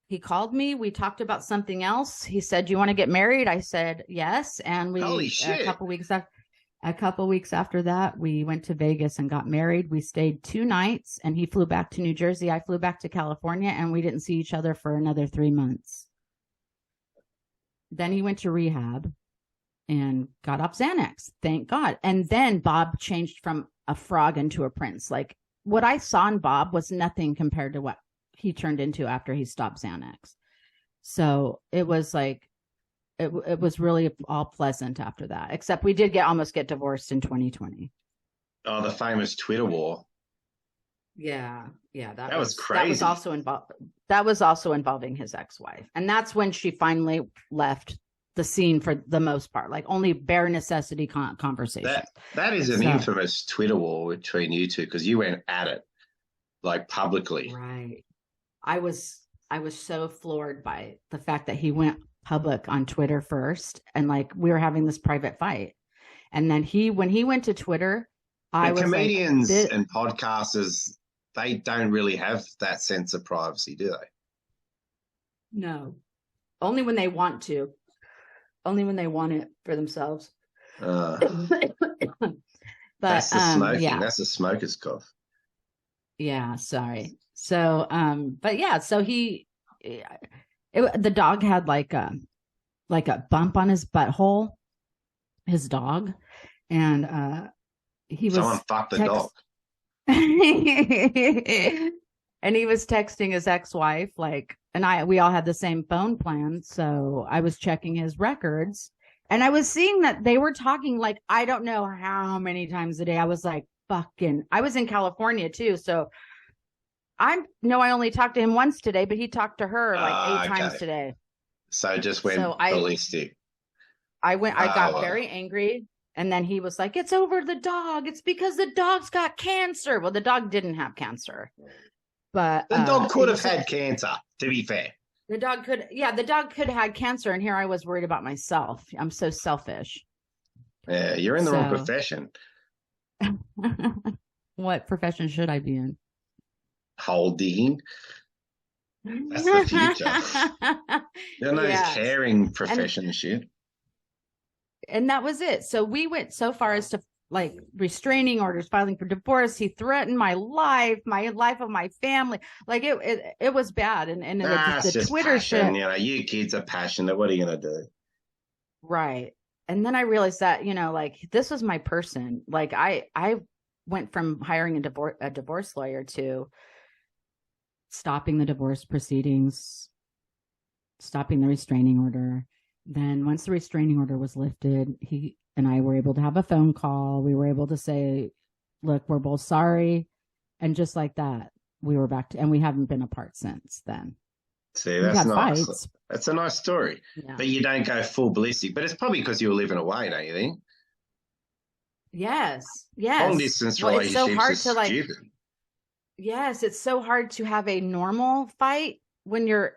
he called me. We talked about something else. He said, do you want to get married? I said, yes. And Holy shit. A couple weeks after that, we went to Vegas and got married. We stayed 2 nights and he flew back to New Jersey. I flew back to California and we didn't see each other for another 3 months. Then he went to rehab and got off Xanax. Thank God. And then Bob changed from a frog into a prince. Like, what I saw in Bob was nothing compared to what he turned into after he stopped Xanax. So it was like, it was really all pleasant after that, except we did almost get divorced in 2020. Oh, the famous Twitter war. Yeah. That was crazy. That was also involving his ex-wife. And that's when she finally left the scene for the most part, like only bare necessity conversation. That is an infamous Twitter war between you two, because you went at it like publicly. Right. I was so floored by the fact that he went public on Twitter first, and like we were having this private fight. And then when he went to Twitter, comedians and podcasters, they don't really have that sense of privacy, do they? No. Only when they want to. Only when they want it for themselves. But that's the smoking. Yeah. That's the smoker's cough. Yeah, sorry. So, but yeah, so the dog had like a bump on his butthole, his dog, and he was someone fucked the dog. And he was texting his ex-wife, like, and we all had the same phone plan. So I was checking his records and I was seeing that they were talking like, I don't know how many times a day. I was like, I was in California too. So I only talked to him once today, but he talked to her like 8 times today. So it just went ballistic. I got very angry. And then he was like, it's over the dog. It's because the dog's got cancer. Well, the dog didn't have cancer. But the dog could have had cancer, to be fair. The dog could have had cancer. And here I was worried about myself. I'm so selfish. Yeah, you're in the wrong profession. What profession should I be in? Hole digging. That's the future. You're those caring profession shit. And that was it. So we went so far as to like restraining orders, filing for divorce. He threatened my life of my family. Like it was bad. And the Twitter passion, shit. You kids are passionate. What are you gonna do? Right. And then I realized that, like this was my person. Like I went from hiring a divorce lawyer to stopping the divorce proceedings, stopping the restraining order, then once the restraining order was lifted, he and I were able to have a phone call. We were able to say, look, we're both sorry. And just like that, we were back to, and we haven't been apart since then. See, that's nice. Fights. That's a nice story. Yeah. But you don't go full ballistic. But it's probably because you were living away, don't you think? Yes. Long distance relationships it's so hard is to like. stupid. Yes, it's so hard to have a normal fight when you're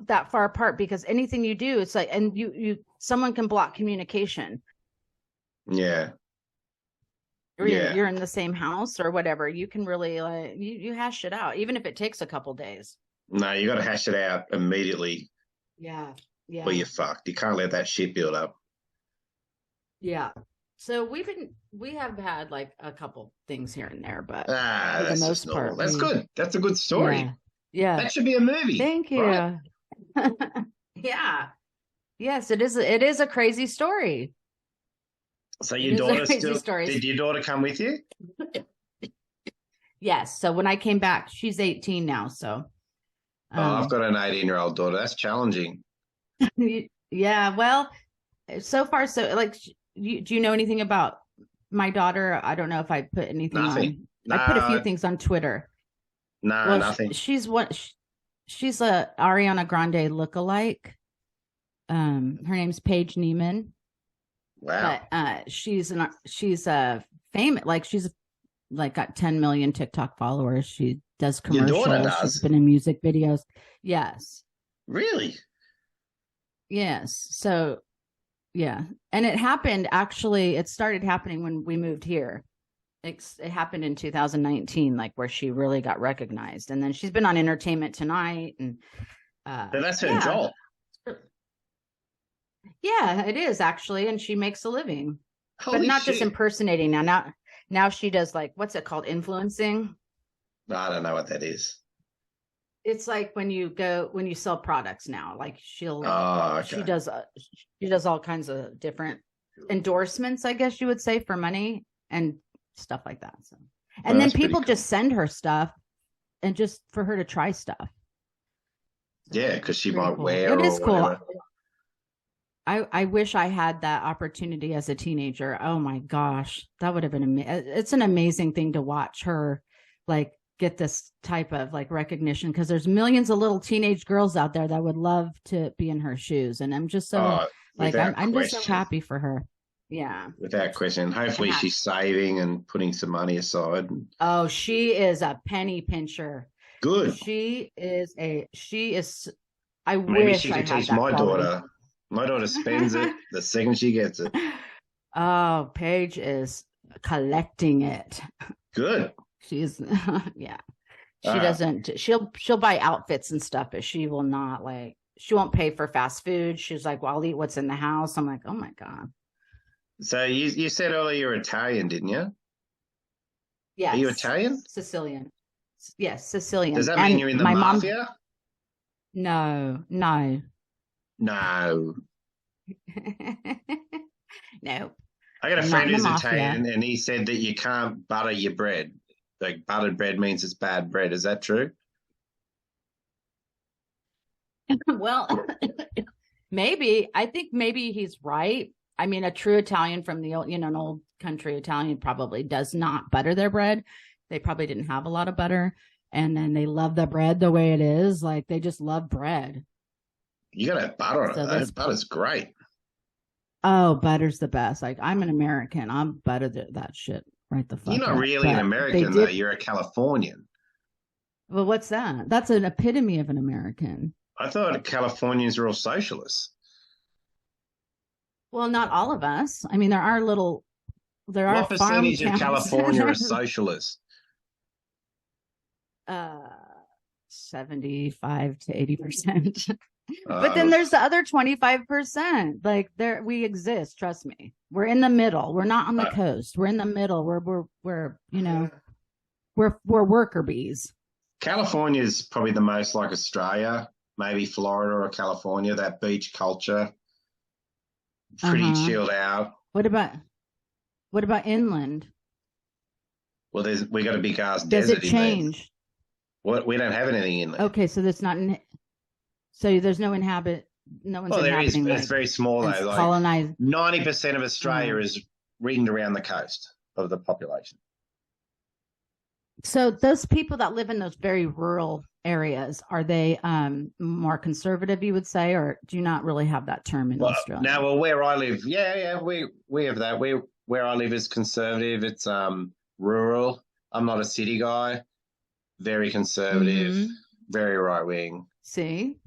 that far apart, because anything you do, it's like, and someone can block communication. Yeah. Or you're in the same house or whatever. You can really like you hash it out, even if it takes a couple days. No, you got to hash it out immediately. Yeah. Yeah. Or you're fucked. You can't let that shit build up. Yeah. So we have had like a couple things here and there, but that's the most part, that's good. That's a good story. Yeah. That should be a movie. Thank you. Right? Yeah. Yes, it is. It is a crazy story. So your daughter did your daughter come with you? Yes. So when I came back, she's 18 now. So. I've got an 18-year-old daughter. That's challenging. Yeah. Well, so far, so like, do you know anything about my daughter? I don't know if I put anything on. I put a few things on Twitter. No, nothing. She's a Ariana Grande lookalike. Her name's Paige Neiman. Wow. But she's famous. Like she's like got 10 million TikTok followers. She does commercials. Your daughter does? She's been in music videos. Yes. Really? Yes. So, yeah. And it happened, actually, it started happening when we moved here. It happened in 2019, like where she really got recognized. And then she's been on Entertainment Tonight. And so that's her job. Yeah, it is actually. And she makes a living. Holy but not shit. just impersonating now she does like, what's it called? Influencing. I don't know what that is. It's like when you sell products now, like she does all kinds of different endorsements, I guess you would say, for money and stuff like that. So, and then people just send her stuff and just for her to try stuff. Yeah. Cause she might wear it. It is cool. Whatever. I wish I had that opportunity as a teenager. Oh my gosh, that would have been it's an amazing thing to watch her like get this type of like recognition, because there's millions of little teenage girls out there that would love to be in her shoes, and I'm just so like I'm just so happy for her. Yeah, without question. Hopefully she's saving and putting some money aside. Oh, she is a penny pincher. Good. She is. I Maybe wish she I could had teach that my quality. daughter. My daughter spends it the second she gets it. Oh, Paige is collecting it. Good. She's yeah. She doesn't. She'll buy outfits and stuff, but she will not like. She won't pay for fast food. She's like, well, I'll eat what's in the house. I'm like, oh my god. So you said earlier you're Italian, didn't you? Yes. Are you Italian? Sicilian. Yes, Sicilian. Does that mean you're in the mafia? No. No. No. I got a friend who's Italian, and he said that you can't butter your bread. Like buttered bread means it's bad bread. Is that true? Well, maybe. I think maybe he's right. I mean, a true Italian from the old, an old country Italian probably does not butter their bread. They probably didn't have a lot of butter, and then they love the bread the way it is. Like they just love bread. You got to have butter on it, though. Butter's great. Oh, butter's the best. Like, I'm an American. I'm butter that shit right the fuck. You're not really an American, though. You're a Californian. Well, what's that? That's an epitome of an American. I thought Californians were all socialists. Well, not all of us. I mean, there are what percentage of California are socialists? 75 to 80%. But then there's the other 25%. Like we exist. Trust me. We're in the middle. We're not on the coast. We're in the middle. We're worker bees. California is probably the most like Australia, maybe Florida or California. That beach culture, pretty chilled out. What about inland? Well, we got a big ass desert. Does it change? What we don't have anything inland. Okay, so that's not. So there's no no one's Well, there is. inhabiting It's very small and though. Like colonized. 90% of Australia is ringed around the coast of the population. So those people that live in those very rural areas, are they more conservative, you would say, or do you not really have that term in Australia? Now, well, where I live, we have that. Where I live is conservative. It's rural. I'm not a city guy. Very conservative, very right wing. See,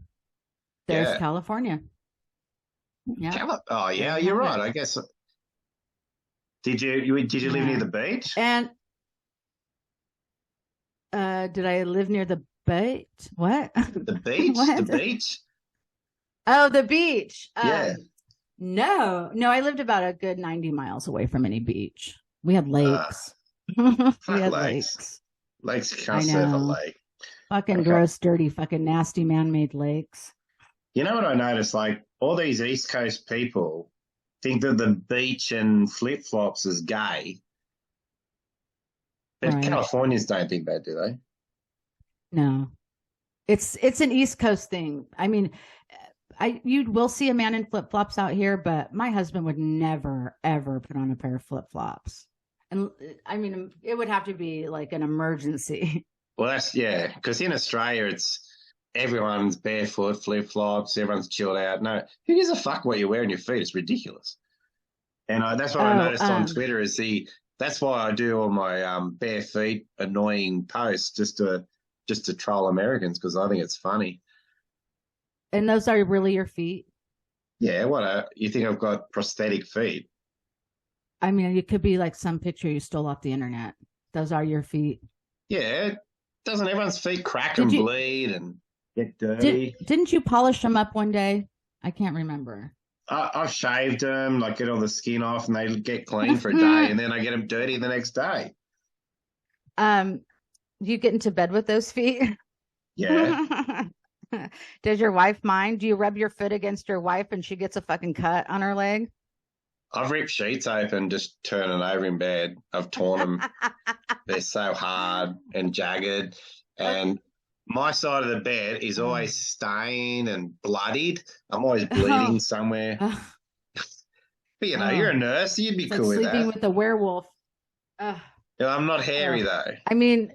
there's California. Yeah. Oh yeah, you're right. I guess. Did you live near the beach? And did I live near the beach? What? The beach? What? The beach? Oh, the beach. Yeah. No, I lived about a good 90 miles away from any beach. We had lakes. We had lakes. Lakes can't surf a lake. Fucking gross, dirty, fucking nasty man-made lakes. You know what I noticed? Like all these East Coast people think that the beach and flip-flops is gay. But Californians don't think that, do they? No. It's an East Coast thing. I mean, you will see a man in flip-flops out here, but my husband would never, ever put on a pair of flip-flops. And I mean, it would have to be like an emergency. Well, because in Australia, everyone's barefoot, flip-flops, everyone's chilled out. No, who gives a fuck what you wear on your feet? It's ridiculous. And that's what I noticed on Twitter that's why I do all my bare feet annoying posts just to troll Americans, because I think it's funny. And those are really your feet? Yeah, you think I've got prosthetic feet? I mean, it could be like some picture you stole off the internet. Those are your feet. Yeah, doesn't everyone's feet crack and bleed and get dirty? Didn't you polish them up one day? I can't remember. I've shaved them, like get all the skin off, and they get clean for a day, and then I get them dirty the next day. You get into bed with those feet? Yeah. Does your wife mind? Do you rub your foot against your wife and she gets a fucking cut on her leg? I've ripped sheets open just turning over in bed. I've torn them. They're so hard and jagged. And my side of the bed is always stained and bloodied. I'm always bleeding somewhere. But, you're a nurse. You'd be cool with that. Sleeping with a werewolf. I'm not hairy, though. I mean,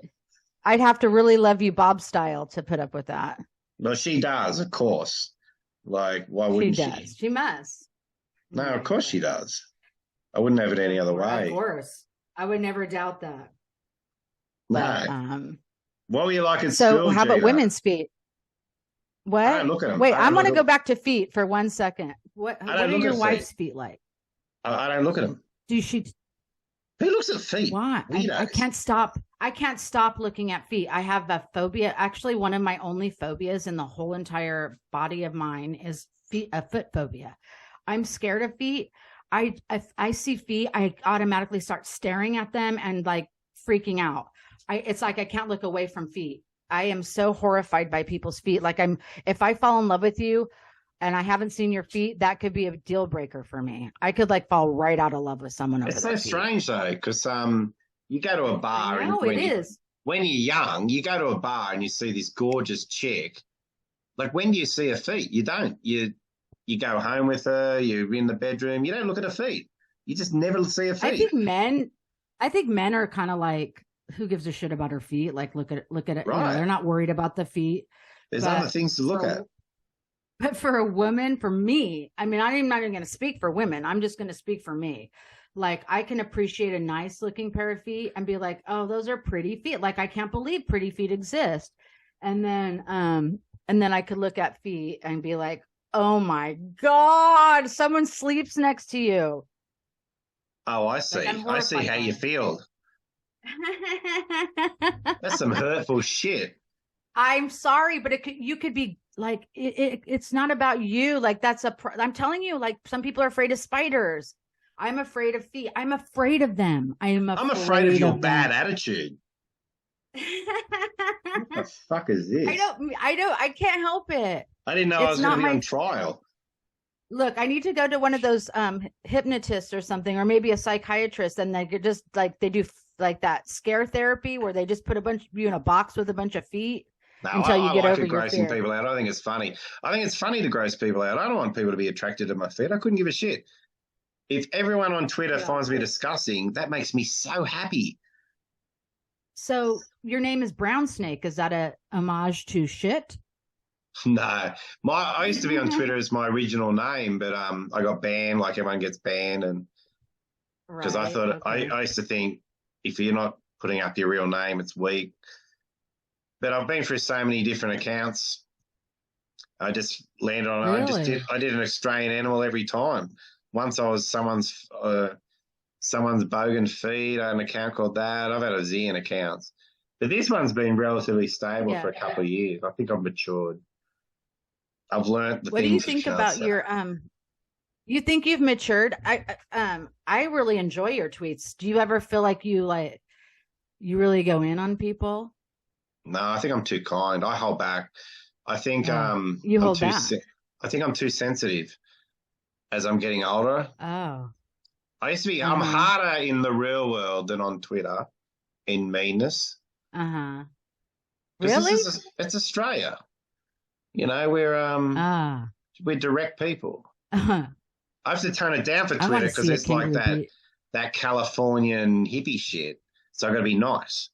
I'd have to really love you Bob style to put up with that. Well, she does, of course. Like, why wouldn't she? She does. She must. No, of course she does. I wouldn't have it any other way. Of course. I would never doubt that. No. But, what were you like at so school, how about Gena? women's feet? What? I don't look at them. Wait, I want to go back to feet for 1 second. What are your wife's feet like? I don't look at them. Do she? Who looks at feet? Why? I can't stop. I can't stop looking at feet. I have a phobia. Actually, one of my only phobias in the whole entire body of mine is a foot phobia. I'm scared of feet. If I see feet, I automatically start staring at them and like freaking out. It's like I can't look away from feet. I am so horrified by people's feet. Like if I fall in love with you and I haven't seen your feet, that could be a deal breaker for me. I could like fall right out of love with someone. It's so strange though, because you go to a bar and when you're young, you go to a bar and you see this gorgeous chick. Like when do you see her feet? You don't. You go home with her, you're in the bedroom, you don't look at her feet. You just never see her feet. I think men are kind of like, who gives a shit about her feet? Like look at it. Right. They're not worried about the feet. There's other things to look at. But for a woman, for me, I mean, I'm not even going to speak for women. I'm just going to speak for me. Like I can appreciate a nice looking pair of feet and be like, oh, those are pretty feet. Like I can't believe pretty feet exist. And then I could look at feet and be like, oh my God, someone sleeps next to you. Oh, I see. I see how you feel. That's some hurtful shit. I'm sorry, but you could be like, it's not about you. Like I'm telling you, like some people are afraid of spiders. I'm afraid of feet. I'm afraid of them. I'm afraid of your bad attitude. What the fuck is this? I can't help it. I didn't know I was going to be on trial. Look, I need to go to one of those hypnotists or something, or maybe a psychiatrist, and they could just like they do like that scare therapy where they just put you in a box with a bunch of feet No, until you I get like over it your grossing fear. people out. I think it's funny. I think it's funny to gross people out. I don't want people to be attracted to my feet. I couldn't give a shit. If everyone on Twitter Yeah. finds me disgusting, that makes me so happy. So your name is Brown Snake. Is that a homage to shit? No, I used to be on Twitter as my original name, but I got banned like everyone gets banned, and because I thought I used to think if you're not putting up your real name, it's weak. But I've been through so many different accounts. I just landed on. Really? I did an Australian animal every time. Once I was someone's bogan feed. I had an account called that. I've had a zillion accounts, but this one's been relatively stable for a couple of years. I think I've matured. I've learned the What do you things think can't about say. your You think you've matured? I really enjoy your tweets. Do you ever feel like you really go in on people? No, I think I'm too kind. I hold back. I think you hold back. I think I'm too sensitive as I'm getting older. Oh. I used to be. I'm harder in the real world than on Twitter in meanness. Really? It's Australia. You know, we're direct people. I have to tone it down for Twitter because it's like that Californian hippie shit. So I've got to be nice.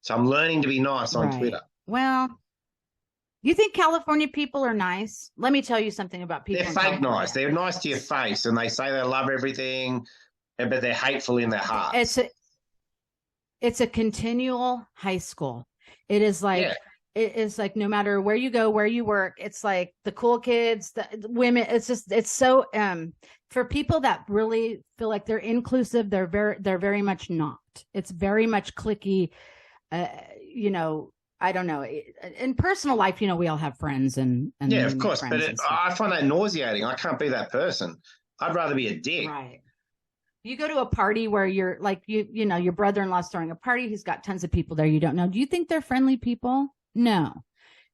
So I'm learning to be nice on Twitter. Well, you think California people are nice? Let me tell you something about people. They're fake nice. They're nice to your face, and they say they love everything, but they're hateful in their hearts. It's a continual high school. It is like it is like no matter where you go, where you work, it's like the cool kids, the women. It's so for people that really feel like they're inclusive, they're very much not. It's very much cliquey. You know, I don't know. In personal life, you know, we all have friends and yeah, of course. But I find that nauseating. I can't be that person. I'd rather be a dick. Right. You go to a party where you're like, you know, your brother-in-law's throwing a party. He's got tons of people there you don't know. Do you think they're friendly people? No,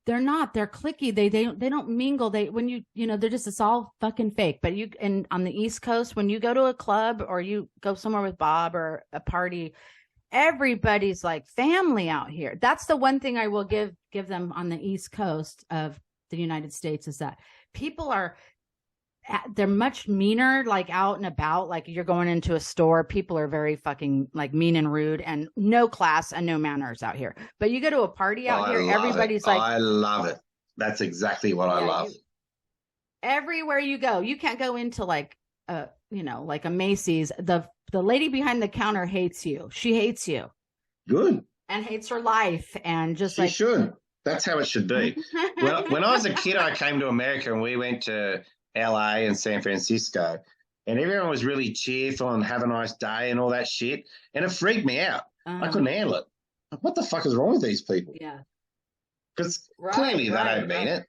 they're not. They're cliquey. They don't mingle. They're just, it's all fucking fake. But on the East Coast, when you go to a club or you go somewhere with Bob or a party, everybody's like family out here. That's the one thing I will give them on the East Coast of the United States is that people they're much meaner, like out and about. Like you're going into a store, people are very fucking like mean and rude and no class and no manners out here. But you go to a party out here, everybody's like, I love it. That's exactly what I love. Everywhere you go, you can't go into like like a Macy's. The lady behind the counter hates you. She hates you. Good. And hates her life and just she should. That's how it should be. When I was a kid, I came to America and we went to LA and San Francisco, and everyone was really cheerful and have a nice day and all that shit. And it freaked me out. I couldn't handle it. What the fuck is wrong with these people? Yeah. Because clearly they don't mean it.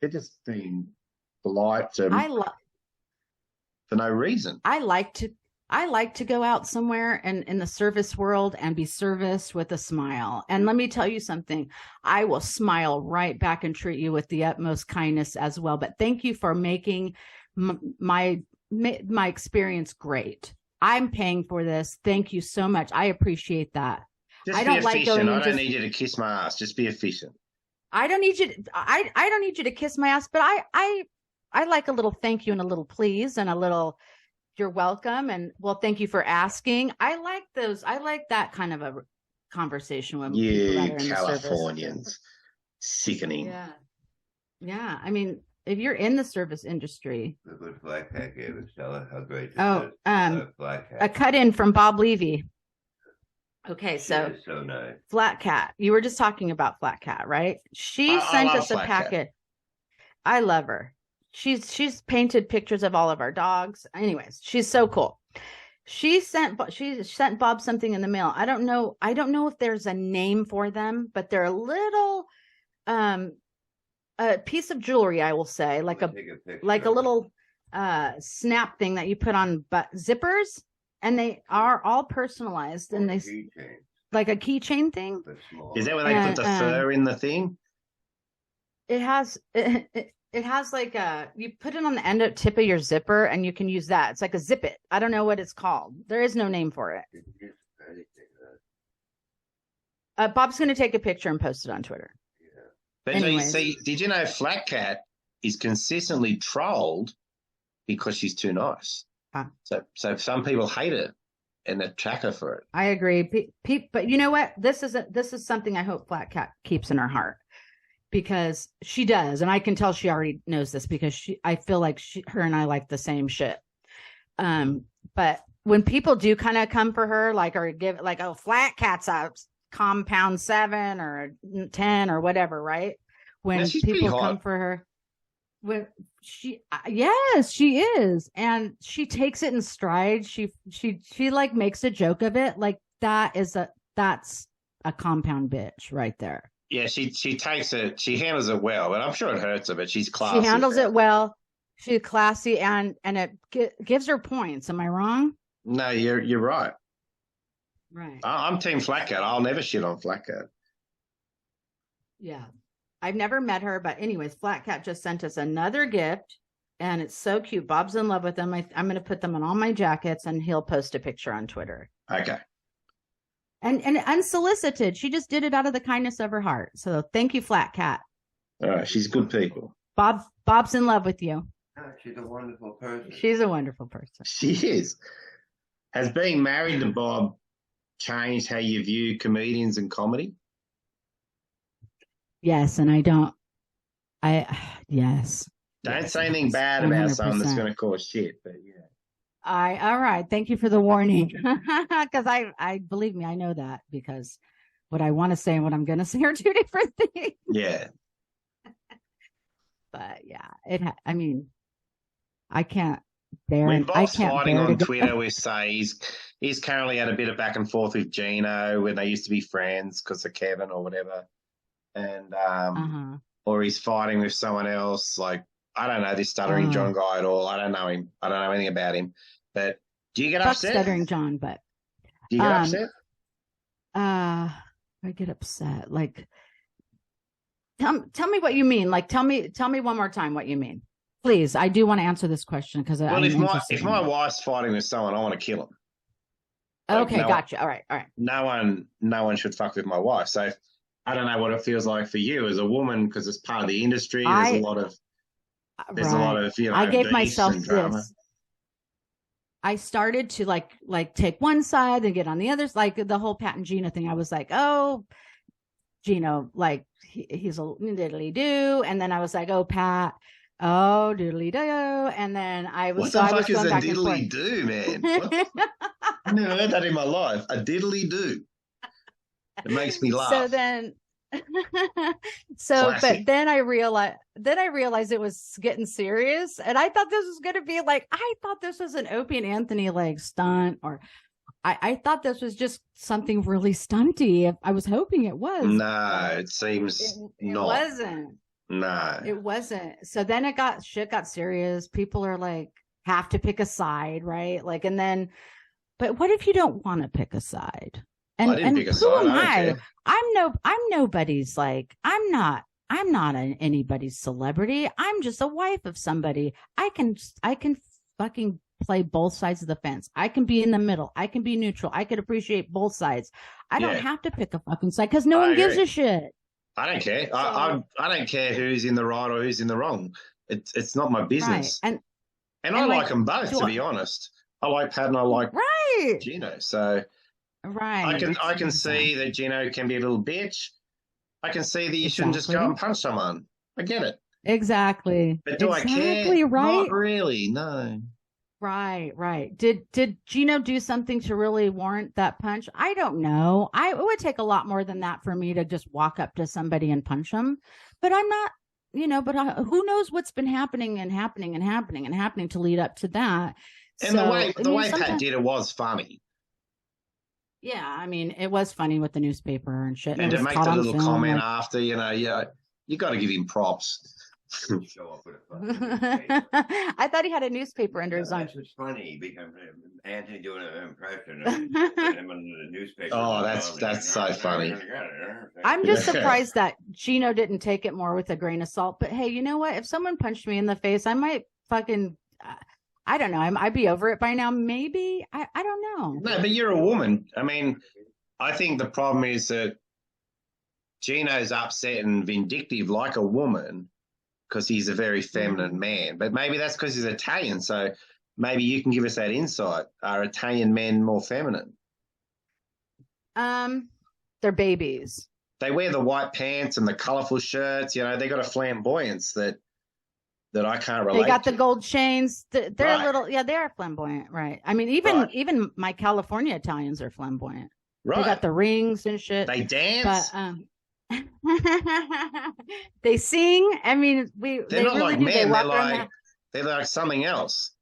They're just being polite for no reason. I like to go out somewhere and in the service world and be serviced with a smile. And let me tell you something, I will smile right back and treat you with the utmost kindness as well. But thank you for making my experience great. I'm paying for this. Thank you so much. I appreciate that. Just I don't like going. I don't need you to kiss my ass. Just be efficient. I don't need you to, I don't need you to kiss my ass, but I like a little thank you and a little please and a little you're welcome. And well, thank you for asking. I like those. I like that kind of a conversation with people that are in Californians. The service. Sickening. Yeah. Yeah. I mean, if you're in the service industry. Look what Black Hat gave us, Stella. How great is Black Hat. A cut in from Bob Levy. Okay, so nice. Flat Cat. You were just talking about Flat Cat, right? She sent us a packet. I love her. She's painted pictures of all of our dogs. Anyways, she's so cool. She sent Bob something in the mail. I don't know if there's a name for them, but they're a little a piece of jewelry, I will say, like a little snap thing that you put on zippers, and they are all personalized and they like a keychain thing. Is that where they put the fur in the thing? It has it has like you put it on the tip of your zipper and you can use that. It's like a zip it. I don't know what it's called. There is no name for it. Bob's going to take a picture and post it on Twitter. Yeah. But Anyways. see, did you know Flat Cat is consistently trolled because she's too nice? Huh. So some people hate her and attack her for it. I agree. But you know what? This is something I hope Flat Cat keeps in her heart, because she does, and I can tell she already knows this because I feel like her and I like the same shit. But when people do kind of come for her, like, or give like, oh, Flat Cat's a compound 7 or 10 or whatever, right? When people come for her, when yes, she is, and she takes it in stride. She like makes a joke of it, like that's a compound bitch right there. Yeah, she takes it, she handles it well, but I'm sure it hurts her, but she's classy. She handles it well. She's classy, and it gives her points. Am I wrong? No, you're right. Right. I'm Team Flat Cat. I'll never shit on Flat Cat. Yeah. I've never met her, but anyways, Flat Cat just sent us another gift, and it's so cute. Bob's in love with them. I'm going to put them on all my jackets, and he'll post a picture on Twitter. Okay. And unsolicited. She just did it out of the kindness of her heart. So thank you, Flat Cat. All right, she's good people. Bob's in love with you. Oh, she's a wonderful person. She's a wonderful person. She is. Has being married to Bob changed how you view comedians and comedy? Yes, and yes. Don't say anything bad about someone that's going to cause shit, but yeah. All right. Thank you for the warning. Because I believe me, I know that, because what I want to say and what I'm going to say are two different things. Yeah. But yeah, I mean, I can't bear. When Bob's fighting on to Twitter, we say he's currently had a bit of back and forth with Geno when they used to be friends because of Kevin or whatever. And or he's fighting with someone else. Like, I don't know this Stuttering John guy at all. I don't know him. I don't know anything about him. But do you get upset? Stuttering John, but do you get upset? I get upset. Like, tell me what you mean. Like, tell me one more time what you mean, please. I do want to answer this question because if my wife's fighting with someone, I want to kill him. Like, okay, gotcha. All right. No one should fuck with my wife. So I don't know what it feels like for you as a woman, because it's part of the industry. There's a lot of I gave myself this. I started to like take one side and get on the other, like the whole Pat and Gena thing. I was like, oh, Geno, like he's a diddly do, and then I was like, oh, Pat, oh, diddly do, and then I was. What the fuck is a diddly do, man? I never heard that in my life. A diddly do. It makes me laugh. So then, but then I realized it was getting serious, and I thought this was going to be like, I thought this was an Opie and Anthony like stunt, or I thought this was just something really stunty. I was hoping it was. No, it seems it wasn't. No, it wasn't. So then shit got serious. People are like, have to pick a side, right? Like, and then, but what if you don't want to pick a side? And, I didn't pick a side. Who am I? I'm nobody's, like, I'm not anybody's celebrity. I'm just a wife of somebody. I can fucking play both sides of the fence. I can be in the middle. I can be neutral. I could appreciate both sides. I don't have to pick a fucking side because no one gives a shit. I don't care. So, I don't care who's in the right or who's in the wrong. It's not my business. Right. And I like them both, to be honest. I like Pat and I like Geno. So I can see that Geno can be a little bitch. I can see that you shouldn't just go and punch someone. I get it. Exactly. But do I care? Right? Not really, no. Right. Did Geno do something to really warrant that punch? I don't know. It would take a lot more than that for me to just walk up to somebody and punch them. But I'm not, who knows what's been happening to lead up to that. And the way Pat did it was funny. Yeah, I mean, it was funny with the newspaper and shit. And to make the little comment after, you got to give him props. Show up with a I thought he had a newspaper under his arm. That's what's funny, because Anthony doing an impression of him under the newspaper. Oh, that's so funny. I'm just surprised that Geno didn't take it more with a grain of salt. But hey, you know what? If someone punched me in the face, I might fucking, I don't know. I'd be over it by now. Maybe. I don't know. No, but you're a woman. I mean, I think the problem is that Gino's upset and vindictive like a woman because he's a very feminine man. But maybe that's because he's Italian. So maybe you can give us that insight. Are Italian men more feminine? They're babies. They wear the white pants and the colourful shirts. You know, they got a flamboyance that I can't relate. They got to. the gold chains. They're Right. a little, they are flamboyant, right? I mean, even my California Italians are flamboyant. Right. They got the rings and shit. They dance. But they sing. I mean, they're they not really like do. men. They They're like something else.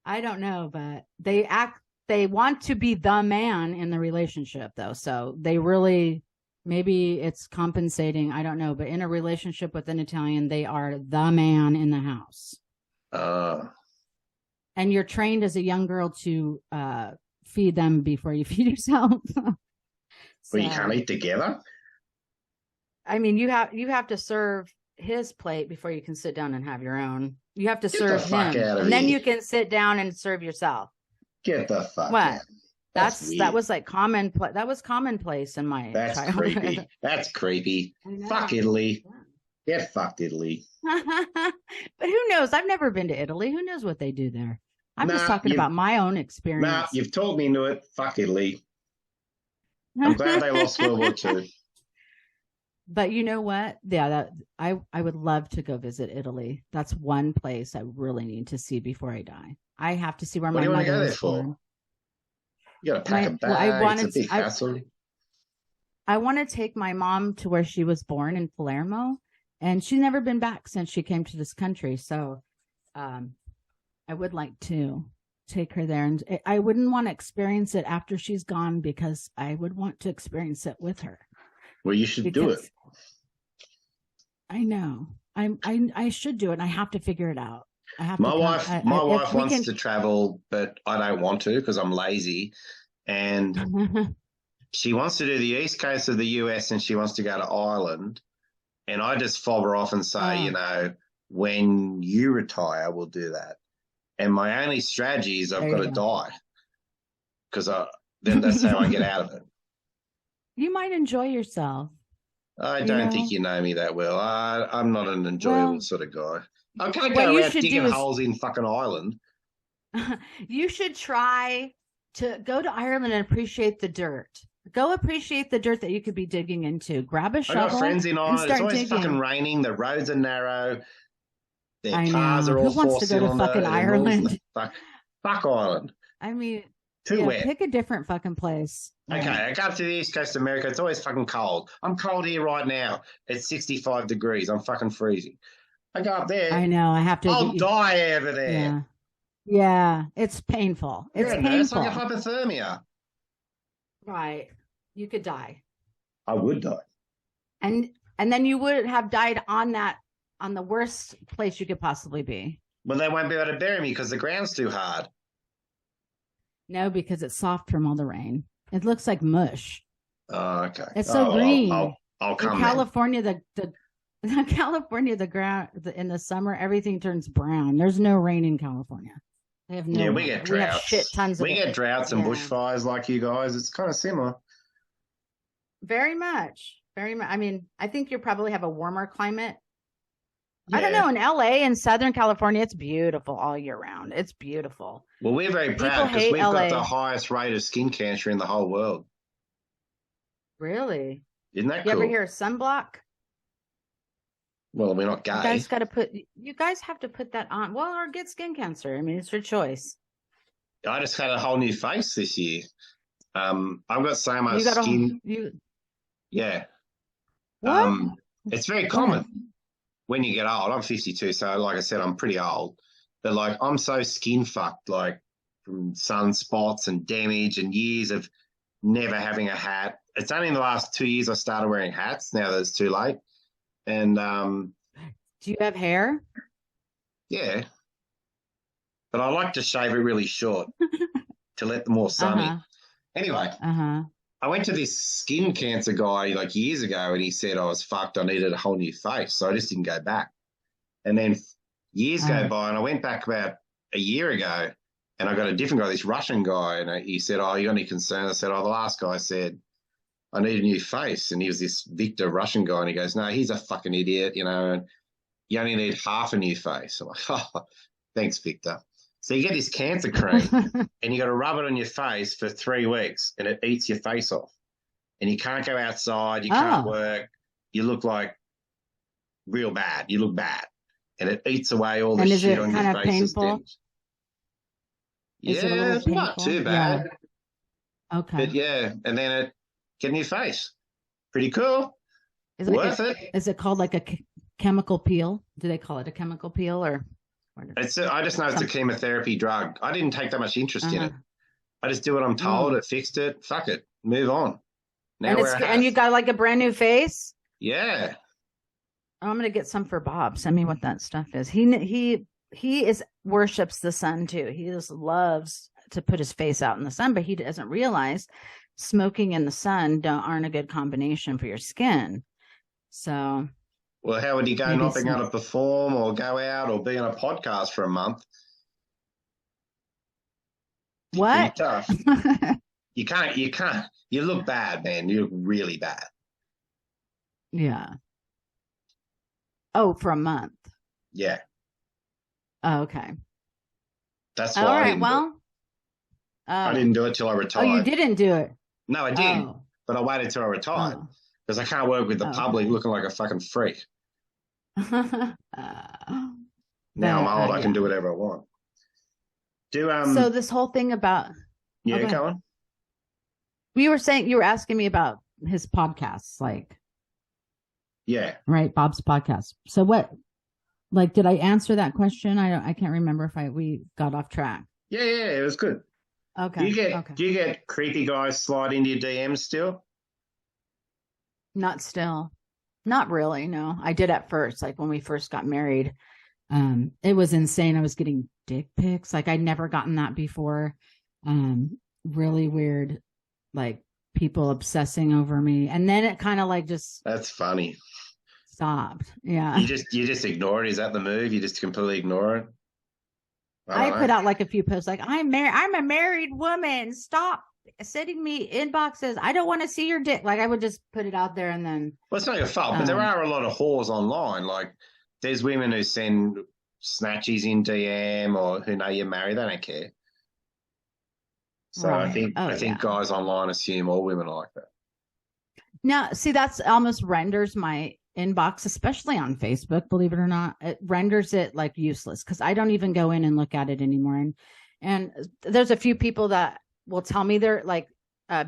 I don't know, but they want to be the man in the relationship though. So they really, maybe it's compensating. I don't know, but in a relationship with an Italian, they are the man in the house. And you're trained as a young girl to feed them before you feed yourself. Well, you can't eat together. I mean, you have to serve his plate before you can sit down and have your own. You have to serve him, and then you can sit down and serve yourself. Get the fuck what? out. That was like that was commonplace in my childhood. Creepy. That's creepy. Fuck Italy. Yeah. Get fucked, Italy. But who knows? I've never been to Italy. Who knows what they do there? I'm just talking about my own experience. Nah, you've told me into it. Fuck Italy. I'm glad they lost World War II. But you know what? Yeah, I would love to go visit Italy. That's one place I really need to see before I die. I have to see where my mother was born. You got to pack a bag. It's a big hassle. I want to take my mom to where she was born in Palermo, and she's never been back since she came to this country. So, I would like to take her there, and I wouldn't want to experience it after she's gone because I would want to experience it with her. Well, you should do it. I know. I should do it. And I have to figure it out. My wife wants to travel, but I don't want to because I'm lazy. And she wants to do the east coast of the US and she wants to go to Ireland. And I just fob her off and say, you know, when you retire, we'll do that. And my only strategy is I've got to die because then that's how I get out of it. You might enjoy yourself. I don't think you know me that well. I'm not an enjoyable sort of guy. I can't go around digging holes in fucking Ireland. You should try to go to Ireland and appreciate the dirt. Go appreciate the dirt that you could be digging into. Grab a shovel. I got friends in Ireland. It's always fucking raining. The roads are narrow. Their cars are all Who wants to go to fucking Ireland? Fuck Ireland. I mean, too wet. Pick a different fucking place. Okay, I go up to the east coast of America. It's always fucking cold. I'm cold here right now. It's 65 degrees. I'm fucking freezing. I go up there. I know. I have to. I'll die over there. Yeah. It's painful. It's painful. It's like a hypothermia. Right. You could die. I would die. And then you would have died on the worst place you could possibly be. Well, they won't be able to bury me because the ground's too hard. No, because it's soft from all the rain. It looks like mush. Oh, okay. It's so green. I'll come. In California, the ground in the summer, everything turns brown. There's no rain in California. They have no. Yeah, we get droughts. We have shit tons of. We get droughts and bushfires like you guys. It's kind of similar. Very much. Very much. I mean, I think you probably have a warmer climate. Yeah. I don't know. In LA and Southern California, it's beautiful all year round. It's beautiful. Well, we're very proud because we've got the highest rate of skin cancer in the whole world. Really? Isn't that cool? You ever hear of sunblock? Well, we're not gay. You guys have to put that on. Well, or get skin cancer. I mean, it's your choice. I just had a whole new face this year. I've got so much skin. Yeah. What? It's very common. When you get old, I'm 52, so like I said, I'm pretty old. But like, I'm so skin fucked, like from sunspots and damage and years of never having a hat. It's only in the last 2 years I started wearing hats. Now that it's too late. And do you have hair? Yeah, but I like to shave it really short to let the more sunny. Anyway, I went to this skin cancer guy like years ago and he said I was fucked. I needed a whole new face. So I just didn't go back. And then years go by and I went back about a year ago and I got a different guy, this Russian guy. And he said, oh, you got any concerns? I said, oh, the last guy said I need a new face. And he was this Victor Russian guy. And he goes, no, he's a fucking idiot, and you only need half a new face. I'm like, oh, thanks, Victor. So you get this cancer cream and you got to rub it on your face for 3 weeks and it eats your face off. And you can't go outside. You can't work. You look like real bad. You look bad. And it eats away all the shit on your face. And is it kind of painful? Yeah, it's not too bad. Yeah. Okay. But yeah, and then it get in your face. Pretty cool. Worth it. Is it called like a chemical peel? Do they call it a chemical peel or? I just know it's a chemotherapy drug. I didn't take that much interest in it. I just do what I'm told. It fixed it. Fuck it. Move on. Now and you got like a brand new face? Yeah. I'm going to get some for Bob. Send me what that stuff is. He worships the sun too. He just loves to put his face out in the sun, but he doesn't realize smoking in the sun aren't a good combination for your skin. So, well, how would you go not being able to perform or go out or be on a podcast for a month? What? Tough. You can't. You look bad, man. You look really bad. Yeah. Oh, for a month. Yeah. Oh, okay. That's why. I didn't do it till I retired. Oh, you didn't do it? No, I did. But I waited till I retired because I can't work with the public looking like a fucking freak. Now I'm old. I can do whatever I want. So this whole thing about go on. You were asking me about his podcasts, like right, Bob's podcast. So what? Like, did I answer that question? I can't remember if we got off track. Yeah, it was good. Okay. Do you get creepy guys slide into your DMs still? Not really. No, I did at first, like when we first got married. It was insane. I was getting dick pics. Like I'd never gotten that before. Really weird, like people obsessing over me. And then it kind of like just. That's funny. Stopped. Yeah. You just ignore it. Is that the move? You just completely ignore it? I put out like a few posts like, I'm a married woman. Stop sending me inboxes. I don't want to see your dick. Like I would just put it out there and then. Well, it's not your fault, but there are a lot of whores online. Like there's women who send snatchies in DM or who know you're married. They don't care. So right. I think guys online assume all women are like that. Now, see, that's almost renders my inbox, especially on Facebook, believe it or not, it renders it like useless because I don't even go in and look at it anymore. And there's a few people that will tell me they're like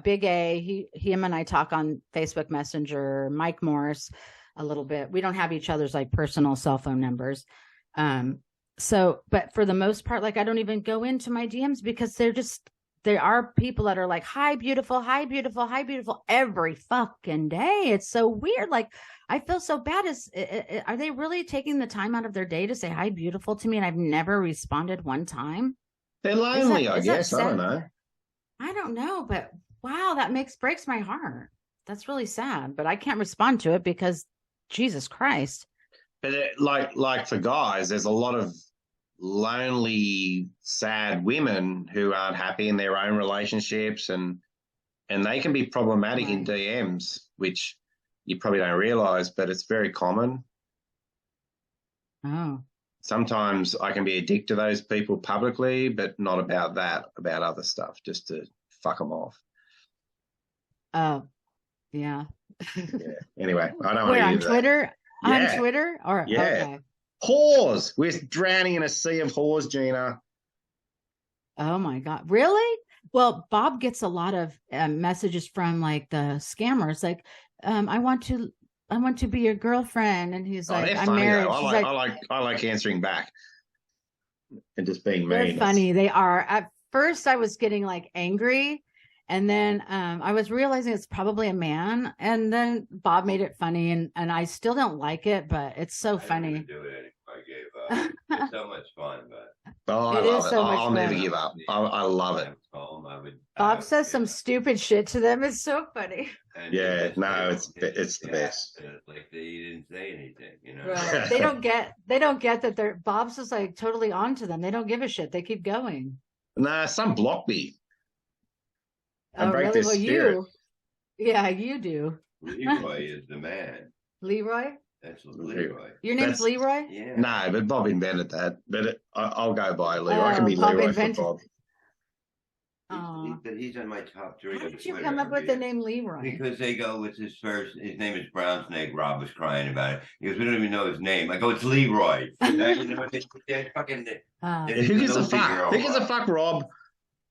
Big A, him and I talk on Facebook Messenger, Mike Morris a little bit. We don't have each other's like personal cell phone numbers. So, but for the most part, like I don't even go into my DMs because there are people that are like, hi, beautiful, hi, beautiful, hi, beautiful, every fucking day. It's so weird. Like, I feel so bad. Are they really taking the time out of their day to say hi, beautiful to me? And I've never responded one time. They're lonely, I guess. I don't know. I don't know, but wow, that breaks my heart. That's really sad, but I can't respond to it because Jesus Christ. But like for guys, there's a lot of lonely, sad women who aren't happy in their own relationships and they can be problematic in DMs, which you probably don't realize, but it's very common. Oh. Sometimes I can be a dick to those people publicly, but not about that, about other stuff, just to fuck them off. Oh, yeah. Anyway, I don't want to on Twitter? Yeah. On Twitter? Or okay. Whores. We're drowning in a sea of whores, Gena. Oh my God. Really? Well, Bob gets a lot of messages from like the scammers. Like, I want to be your girlfriend. And he's like, I'm married. I like answering back and just being mean. They're funny. They are. At first I was getting like angry. And then I was realizing it's probably a man. And then Bob made it funny. And I still don't like it, but it's so funny. I do it. I gave up. It's so much fun, but I love it. I'll never give up. I love it. Bob says some stupid shit to them. It's so funny. Yeah, no, it's the best. Like they didn't say anything, you know. Right. They don't get that they're Bob's just like totally on to them. They don't give a shit. They keep going. Nah, some block me. I break their spirit. Yeah, you do. Leroy is the man. Leroy? That's Leroy. Your name's Leroy? Yeah. No, but Bob invented that. But I'll go by Leroy. I can be Bob Leroy invented- for Bob. But he's on my top 3. How did you come up with the name Leroy? Because they go, it's his first. His name is Brown Snake. Rob was crying about it. He goes, we don't even know his name. I go, it's Leroy. They're fucking. Who gives a fuck? Who gives a fuck, Rob?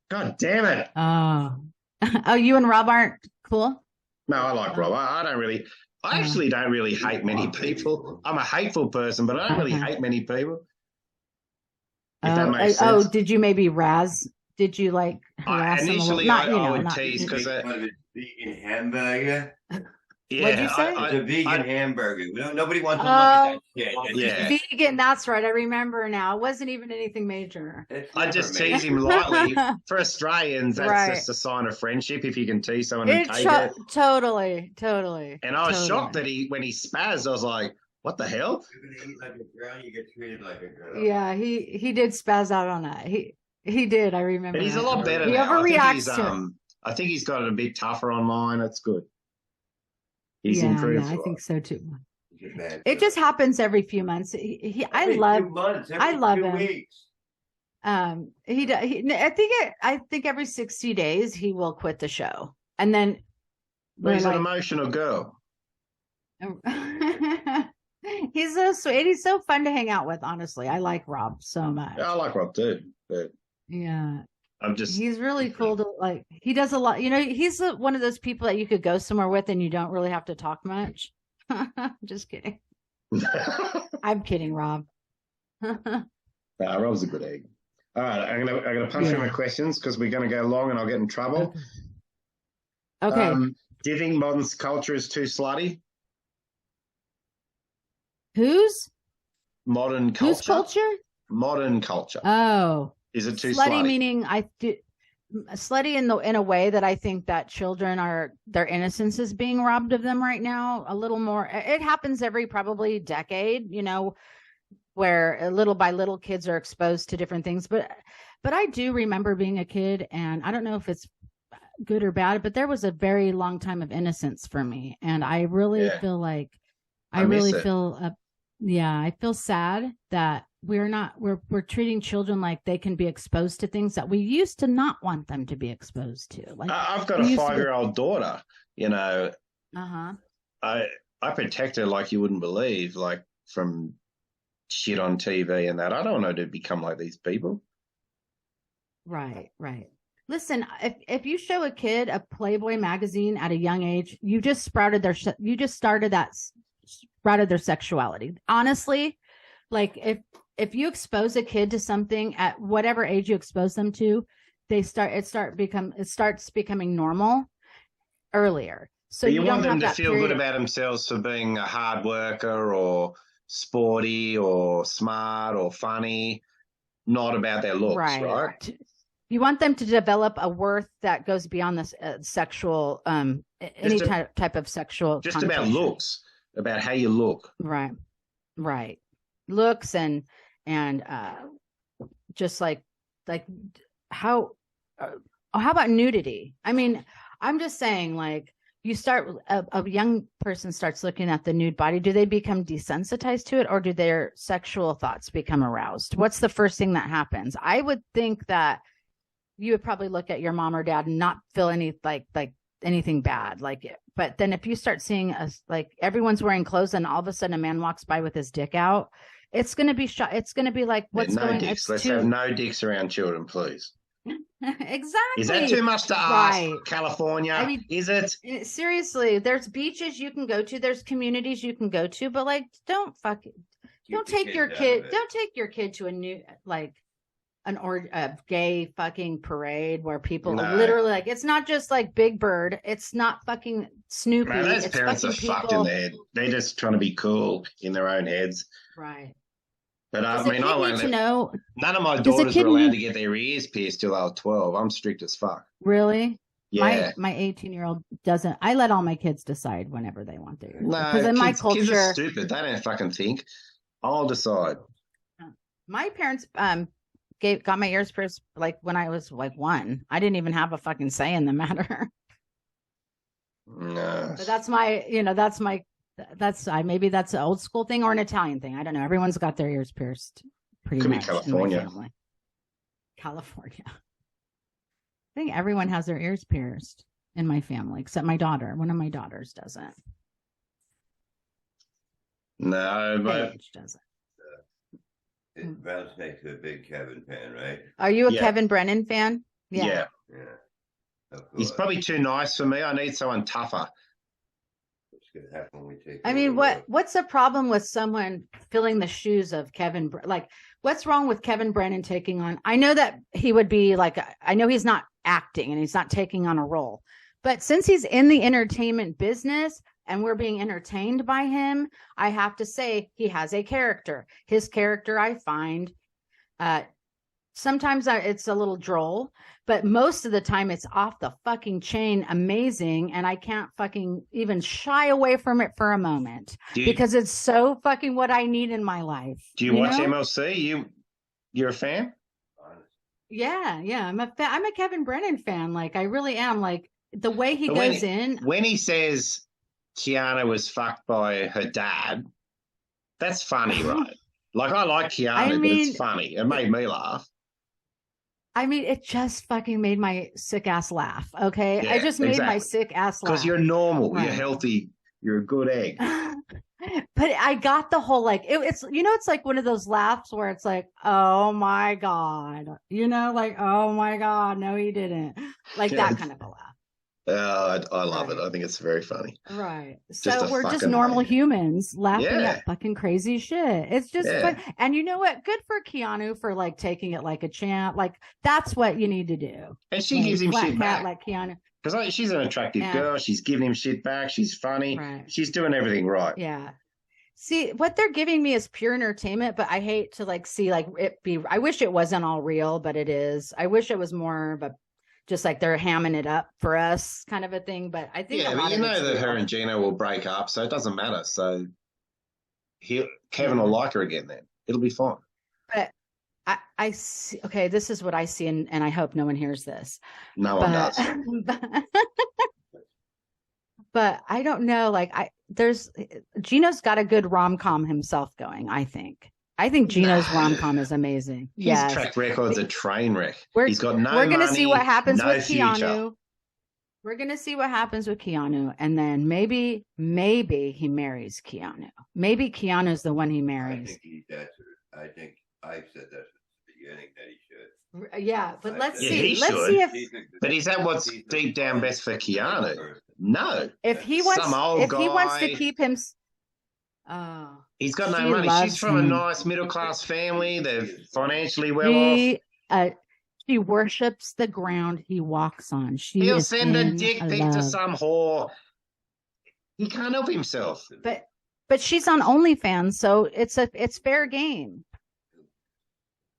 God damn it. Oh, you and Rob aren't cool? No, I like Rob. I don't really. I actually don't really hate many people. I'm a hateful person, but I don't really hate many people. If that makes sense. Did you maybe razz? Did you like harass him a little? Initially, I would tease because vegan hamburger. Yeah, what'd you say? It's a vegan hamburger. Nobody wants to look at that shit. Yeah. Vegan, that's right. I remember now. It wasn't even anything major. I just tease him lightly. For Australians, that's just a sign of friendship if you can tease someone and take it. Totally. And I was shocked that when he spazzed, I was like, what the hell? You're gonna eat like a girl, you get treated like a girl. Yeah, he did spaz out on that. He did, I remember. But he's that. a lot better He now. overreacts to I think he's got it a bit tougher online. It's good. He's improved. Yeah, I think so too. It just happens every few months. I love him. Weeks. I think every 60 days he will quit the show, and then He's an emotional girl. He's so sweet. He's so fun to hang out with. Honestly, I like Rob so much. Yeah, I like Rob too, but yeah, he's really cool to like. He does a lot. He's one of those people that you could go somewhere with and you don't really have to talk much. Just kidding. I'm kidding, Rob. Rob's a good egg. All right, I'm gonna punch through my questions because we're gonna go long and I'll get in trouble. Okay. Do you think modern culture is too slutty? Whose Modern culture? Whose culture? Modern culture. Oh, is it too slutty? Meaning slutty in a way that I think that children their innocence is being robbed of them right now. A little more. It happens every probably decade, where little by little kids are exposed to different things. But I do remember being a kid, and I don't know if it's good or bad, but there was a very long time of innocence for me, and I really feel like I feel sad that we're treating children like they can be exposed to things that we used to not want them to be exposed to. Like I've got a 5-year-old daughter, I protect her like you wouldn't believe, like from shit on TV and that. I don't want her to become like these people. Right. Listen, if you show a kid a Playboy magazine at a young age, you just sprouted their sexuality. Honestly, like if you expose a kid to something at whatever age you expose them to, it starts becoming normal earlier. So you want them to feel good about themselves for being a hard worker or sporty or smart or funny, not about their looks, right? You want them to develop a worth that goes beyond this sexual, any type of sexual. Just about looks, about how you look. Right. Looks and just like how about nudity? I mean, I'm just saying, like, you start a young person starts looking at the nude body. Do they become desensitized to it, or do their sexual thoughts become aroused? What's the first thing that happens? I would think that you would probably look at your mom or dad and not feel any like anything bad, but then if you start seeing everyone's wearing clothes and all of a sudden a man walks by with his dick out, it's going to be it's going to be like, what's going on? Let's have no dicks around children, please. Exactly. Is that too much to ask? California, I mean, is it? Seriously, there's beaches you can go to, there's communities you can go to, but don't take your kid to a new a gay fucking parade where people literally it's not just like Big Bird. It's not fucking Snoopy. Man, those parents are fucked in their head. They're just trying to be cool in their own heads. Right. But I mean, I won't know. None of my daughters were allowed to get their ears pierced till they were 12. I'm strict as fuck. Really? Yeah. My 18-year-old doesn't. I let all my kids decide whenever they want their ears. No, because in my culture, kids are stupid. They don't fucking think. I'll decide. My parents got my ears pierced like when I was like 1. I didn't even have a fucking say in the matter. No. But that's maybe that's an old school thing or an Italian thing. I don't know. Everyone's got their ears pierced pretty Could be much California. in my family. California. I think everyone has their ears pierced in my family, except my daughter. One of my daughters doesn't. No, but Paige doesn't. Brown Snake's a big Kevin fan, right? Are you a Yeah. Kevin Brennan fan? yeah. Yeah. Of He's course. probably too nice for me. I need someone tougher. What's going to happen when we take I mean, over? what's the problem with someone filling the shoes of Kevin? Like, what's wrong with Kevin Brennan taking on? I know that he would be like, I know he's not acting and he's not taking on a role, but since he's in the entertainment business and we're being entertained by him, I have to say he has a character. His character, I find, sometimes it's a little droll, but most of the time it's off the fucking chain amazing, and I can't fucking even shy away from it for a moment because it's so fucking what I need in my life. Do you watch MLC? You're a fan? Yeah, I'm a Kevin Brennan fan. Like, I really am. Like, the way he goes in. When he says Keanu was fucked by her dad, that's funny, right? Like, I like Keanu, but it's funny. It made me laugh. I mean, it just fucking made my sick ass laugh. Okay. Yeah, I just made my sick ass laugh. Because you're normal, Right. you're healthy, you're a good egg. But I got the whole, like, it's, it's like one of those laughs where it's like, oh my God, like, oh my God, no, he didn't. Like that kind of a laugh. I love it. I think it's very funny. Right. Just So a we're just fucking normal lady. humans laughing Yeah. at fucking crazy shit. It's just fun. And you know what? Good for Keanu for like taking it like a champ. Like, that's what you need to do. And she gives him shit back. Like Keanu. Because she's an attractive girl. She's giving him shit back. She's funny. Right. She's doing everything right. Yeah. See, what they're giving me is pure entertainment, but I hate to like see like it be, I wish it wasn't all real, but it is. I wish it was more of a, just like they're hamming it up for us kind of a thing. But I think but you know that her and Gena will break up, so it doesn't matter. So Kevin will like her again then. It'll be fine. But I see, okay, this is what I see, and I hope no one hears this. No one does. But I don't know, like Gino's got a good rom-com himself going, I think. I think Gino's rom-com is amazing. His track record's a train wreck. He's got no We're going to money, see what happens no with Keanu. future. We're going to see what happens with Keanu. And then maybe he marries Keanu. Maybe Keanu's the one he marries. I think I said that at the beginning that he should. Yeah, but let's Yeah, see. he Let's should. see if But is that what's deep down best for Keanu? No. if he wants Some old he wants to guy. keep him. He's got no She money. loves She's from a him. nice middle class family. They're financially well off. She worships the ground he walks on. He'll send a dick pic to some whore. He can't help himself. But she's on OnlyFans, so it's fair game.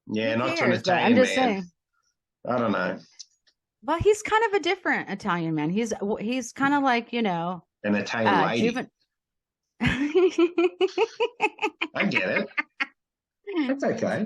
Yeah, Who not cares? trying to But tame I'm just man. saying. I don't know. Well, he's kind of a different Italian man. He's kind of like, An Italian lady. I get it. That's okay.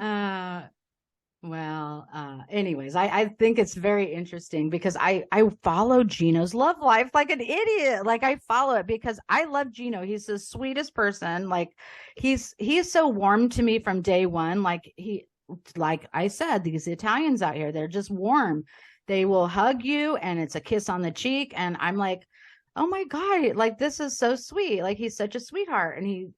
Anyways, I think it's very interesting because I follow Gino's love life like an idiot. Like, I follow it because I love Gino. He's the sweetest person. Like, he's so warm to me from day one. Like I said, these Italians out here, they're just warm. They will hug you and it's a kiss on the cheek. And I'm like, oh my God, like, this is so sweet. Like, he's such a sweetheart. And he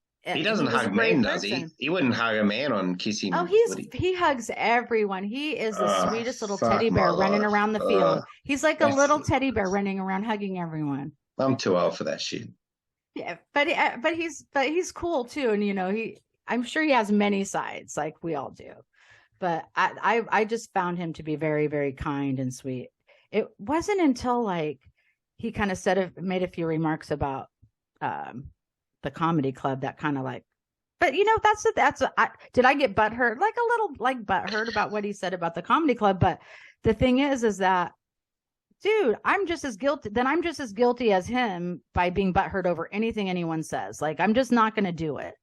doesn't was a hug great men, does he? person. He wouldn't hug a man on kissing. Oh, he hugs everyone. He is the sweetest little fuck teddy my bear running life. around the field. He's like a That's- little teddy bear running around hugging everyone. I'm too old for that shit. Yeah, but he's cool too, and I'm sure he has many sides like we all do. But I just found him to be very, very kind and sweet. It wasn't until like he kind of made a few remarks about the comedy club that kind of like, but did I get butthurt? Like a little like butthurt about what he said about the comedy club. But the thing is that, dude, I'm just as guilty as him by being butthurt over anything anyone says. Like, I'm just not going to do it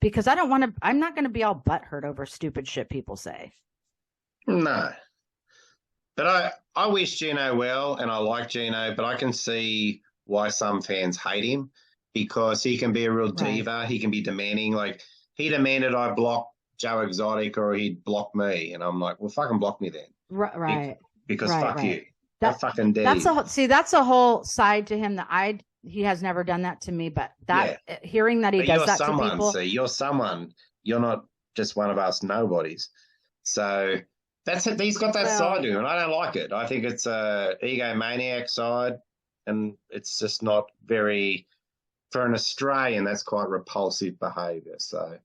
because I'm not going to be all butthurt over stupid shit people say. No. But I wish Gino well, and I like Gino, but I can see why some fans hate him, because he can be a real diva. Right. He can be demanding. Like, he demanded I block Joe Exotic or he'd block me. And I'm like, well, fucking block me then. Right. Because Right, fuck right. you. That fucking D. That's a whole side to him that he has never done that to me, but hearing that he But does that to people. See, you're someone. You're not just one of us nobodies. So that's it. He's got that side to him, and I don't like it. I think it's a egomaniac side, and it's just not very, for an Australian, that's quite repulsive behaviour. So.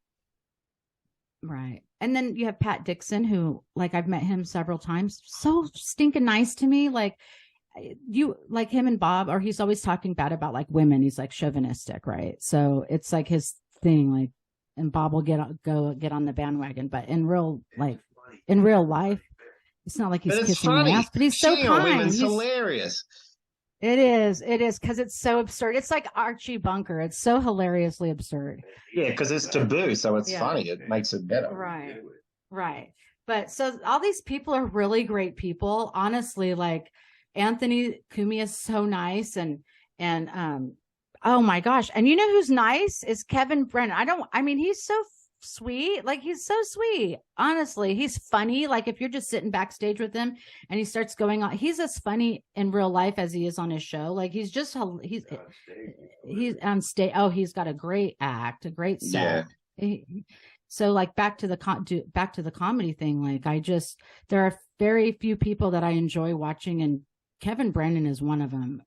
Right. And then you have Pat Dixon, who, like, I've met him several times. So stinking nice to me. Like, you, like him and Bob, or he's always talking bad about like women. He's like chauvinistic, right? So it's like his thing. Like, and Bob will get on the bandwagon, but in real life, it's not like he's kissing the ass. But he's so kind. He's hilarious. It is because it's so absurd. It's like Archie Bunker. It's so hilariously absurd. Yeah, because it's taboo, so it's funny. It makes it better. Right. But so all these people are really great people. Honestly, like Anthony Cumia is so nice, and oh my gosh. And you know who's nice is Kevin Brennan. He's so sweet. Like, he's so sweet. Honestly, he's funny. Like, if you're just sitting backstage with him and he starts going on, he's as funny in real life as he is on his show. Like, he's on stage. Oh, he's got a great act, a great set. Yeah. So like back to the comedy thing. Like, there are very few people that I enjoy watching, and Kevin Brennan is one of them.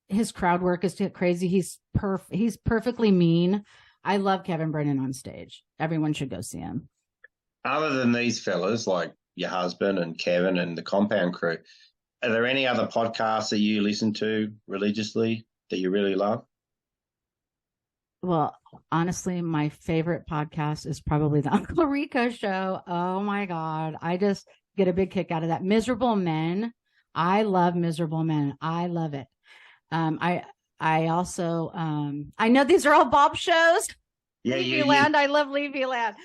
His crowd work is crazy. He's perfectly mean. I love Kevin Brennan on stage. Everyone should go see him. Other than these fellas, like your husband and Kevin and the Compound Crew, are there any other podcasts that you listen to religiously that you really love? Well, honestly, my favorite podcast is probably the Uncle Rico Show. Oh my God. I just get a big kick out of that. Miserable Men. I love Miserable Men. I love it. I also, I know these are all Bob shows. Yeah, Levy Land. I love Levy Land.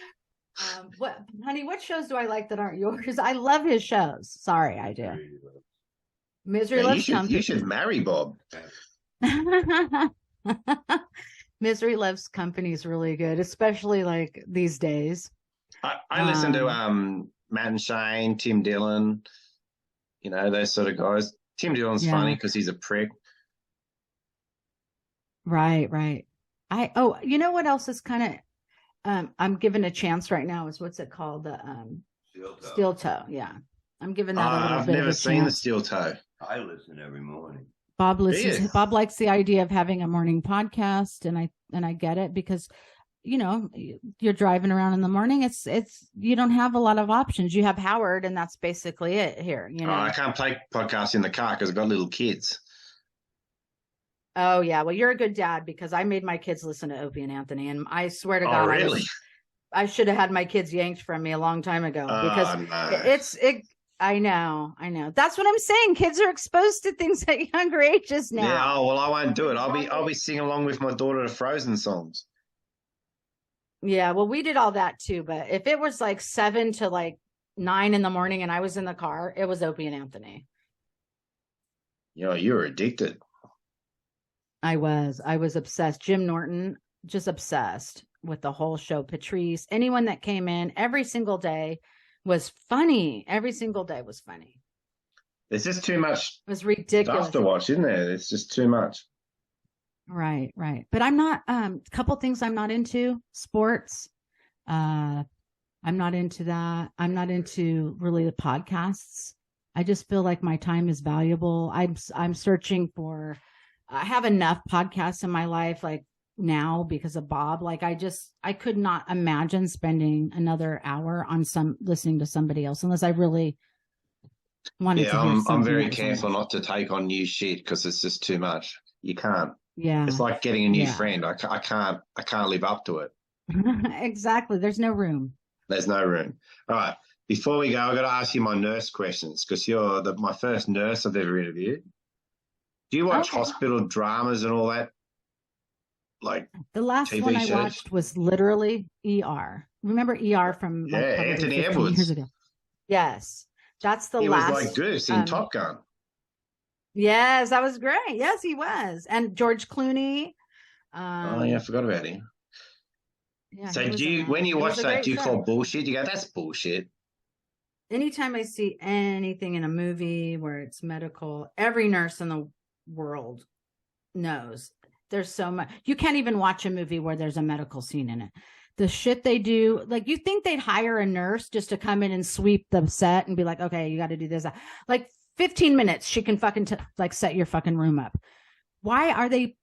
What shows do I like that aren't yours? I love his shows. Sorry, I do. Misery Loves Company. You should marry Bob. Misery Loves Company is really good, especially like these days. I listen to Matt and Shane, Tim Dillon, those sort of guys. Tim Dillon's funny because he's a prick. Right. You know what else is kind of, I'm given a chance right now is what's it called? The Steel Toe. Yeah. I'm giving that a little I've bit never of a seen chance. the Steel Toe. I listen every morning. Bob listens. Bob likes the idea of having a morning podcast, and I get it because, you're driving around in the morning. It's you don't have a lot of options. You have Howard, and that's basically it here. I can't play podcasts in the car because I've got little kids. Oh yeah, well you're a good dad because I made my kids listen to Opie and Anthony, and I swear to God, really? I should have had my kids yanked from me a long time ago because I know. That's what I'm saying. Kids are exposed to things at younger ages now. Yeah. Oh well, I won't do it. I'll be singing along with my daughter to Frozen songs. Yeah, well, we did all that too, but if it was like 7 to like 9 in the morning and I was in the car, it was Opie and Anthony. You were addicted. I was obsessed. Jim Norton, just obsessed with the whole show. Patrice, anyone that came in every single day was funny. Every single day was funny. There's just too much. It was ridiculous stuff to watch, isn't there? It's just too much. Right. But I'm not, a couple things I'm not into. Sports. I'm not into that. I'm not into really the podcasts. I just feel like my time is valuable. I'm searching for, I have enough podcasts in my life, like now because of Bob. Like I could not imagine spending another hour on listening to somebody else unless I really wanted to. I'm very careful not to take on new shit because it's just too much. You can't. Yeah. It's like getting a new friend. I can't live up to it. Exactly. There's no room. There's no room. All right. Before we go, I've got to ask you my nurse questions because you're my first nurse I've ever interviewed. Do you watch hospital dramas and all that? Like the last TV one I shows? watched was literally ER. Remember ER from Anthony Edwards years ago? Yes, that's the he last. He was like Goose in Top Gun. Yes, that was great. Yes, he was. And George Clooney. Oh yeah, I forgot about him. Yeah, So he was in that. when you It was watch a that, great do you show. call bullshit? You go, that's bullshit. Anytime I see anything in a movie where it's medical, every nurse in the world knows there's so much. You can't even watch a movie where there's a medical scene in it. The shit they do, like you think they'd hire a nurse just to come in and sweep the set and be like, okay, you got to do this. Like 15 minutes, she can fucking like set your fucking room up. Why are they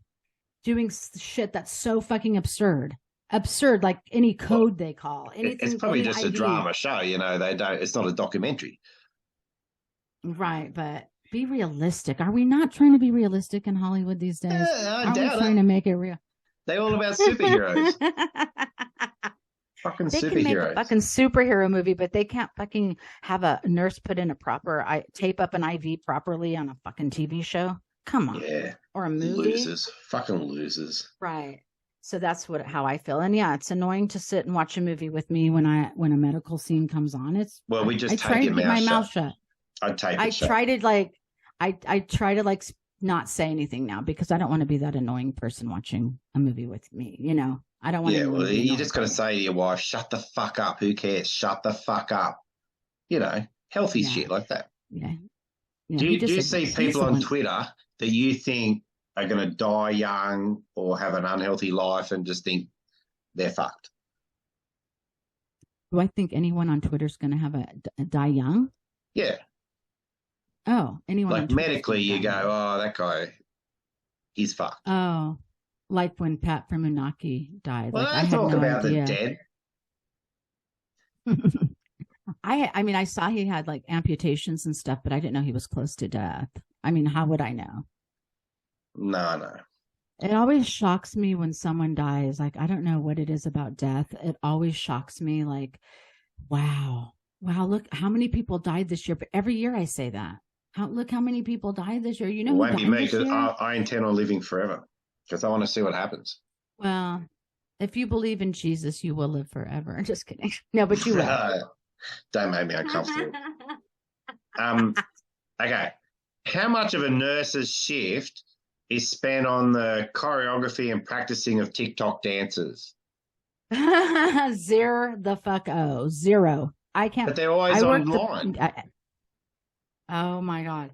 doing shit that's so fucking absurd? Absurd, like any code they call anything. It's probably just IV. a drama show, you know. They don't. It's not a documentary, Right? But be realistic. Are we not trying to be realistic in Hollywood these days? I Are we doubt trying to make it real? They're all about superheroes. Fucking They superheroes. can make a fucking superhero movie, but they can't fucking have a nurse put in a proper tape up an IV properly on a fucking TV show. Come on, Yeah, or a movie. losers, fucking losers. Right. So that's how I feel. And yeah, it's annoying to sit and watch a movie with me when a medical scene comes on. We just I tape try your to keep my mouth shut. I'd tape I it shut. try to I try to like not say anything now because I don't want to be that annoying person watching a movie with me. You know, I don't want to. Yeah, well, you just got to say to your wife, "Shut the fuck up." Who cares? Shut the fuck up. You know, healthy shit like that. Yeah. Do you see people on Twitter that you think are going to die young or have an unhealthy life and just think they're fucked? Do I think anyone on Twitter is going to have a die young? Yeah. Oh, anyone like medically, you go, oh, that guy, he's fucked. Oh, like when Pat from Unaki died. Well, like, I talk about the dead. I mean, I saw he had like amputations and stuff, but I didn't know he was close to death. I mean, how would I know? No. It always shocks me when someone dies. Like, I don't know what it is about death. It always shocks me. Like, wow, look how many people died this year. But every year I say that. Look how many people died this year. You know, won't be me because I intend on living forever because I want to see what happens. Well, if you believe in Jesus, you will live forever. I'm just kidding. No, but you will. Don't make me uncomfortable. Okay. How much of a nurse's shift is spent on the choreography and practicing of TikTok dances? Zero. I can't. But they're always online. Oh my God.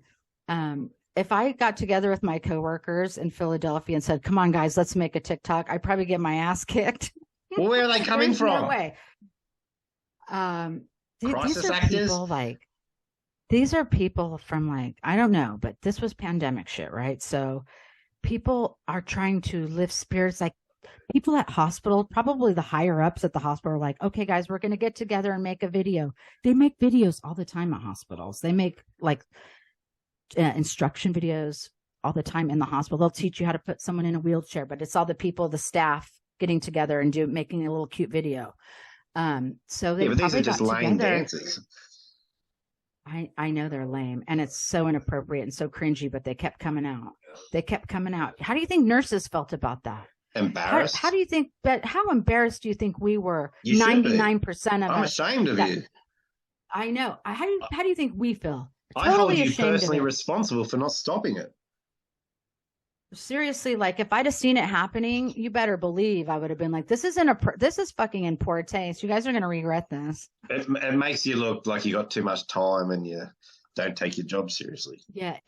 If I got together with my coworkers in Philadelphia and said, come on, guys, let's make a TikTok, I'd probably get my ass kicked. Well, where are they coming from? No way. Crisis actors? These are people from like, I don't know, but this was pandemic shit, right? So people are trying to lift spirits. Like people at hospitals, probably the higher ups at the hospital are like, okay, guys, we're going to get together and make a video. They make videos all the time at hospitals. They make like instruction videos all the time in the hospital. They'll teach you how to put someone in a wheelchair, but it's all the people, the staff getting together and making a little cute video. So they but these are just lame dances. I know they're lame and it's so inappropriate and so cringy, but they kept coming out. How do you think nurses felt about that? Embarrassed. How do you think? But how embarrassed do you think we were? 99% of I'm ashamed of you. I know. How do you think we feel? I hold you personally responsible for not stopping it. Seriously, like if I'd have seen it happening, you better believe I would have been like, this is fucking in poor taste. You guys are going to regret this. It makes you look like you got too much time and you don't take your job seriously. Yeah.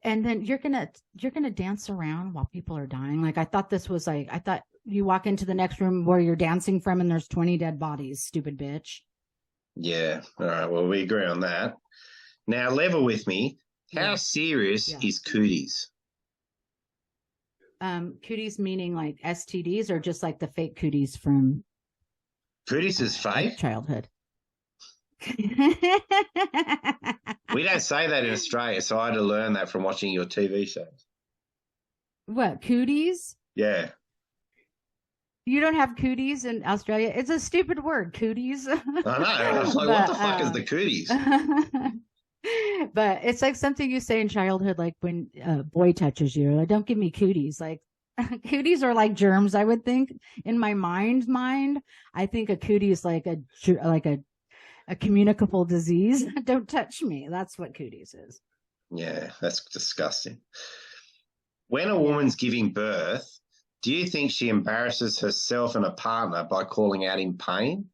And then you're going to dance around while people are dying. Like I thought you walk into the next room where you're dancing from and there's 20 dead bodies, stupid bitch. Yeah. All right. Well, we agree on that. Now, level with me. How serious is cooties? Cooties meaning like STDs or just like the fake cooties from cooties is fake childhood. We don't say that in Australia, so I had to learn that from watching your TV shows. What, cooties? Yeah. You don't have cooties in Australia? It's a stupid word, cooties. I know. I was like, what the fuck is the cooties? But it's like something you say in childhood, like when a boy touches you, like, don't give me cooties. Like cooties are like germs, I would think. In my mind, I think a cootie is like a communicable disease. Don't touch me. That's what cooties is. Yeah, that's disgusting. When a woman's giving birth, do you think she embarrasses herself and a partner by calling out in pain?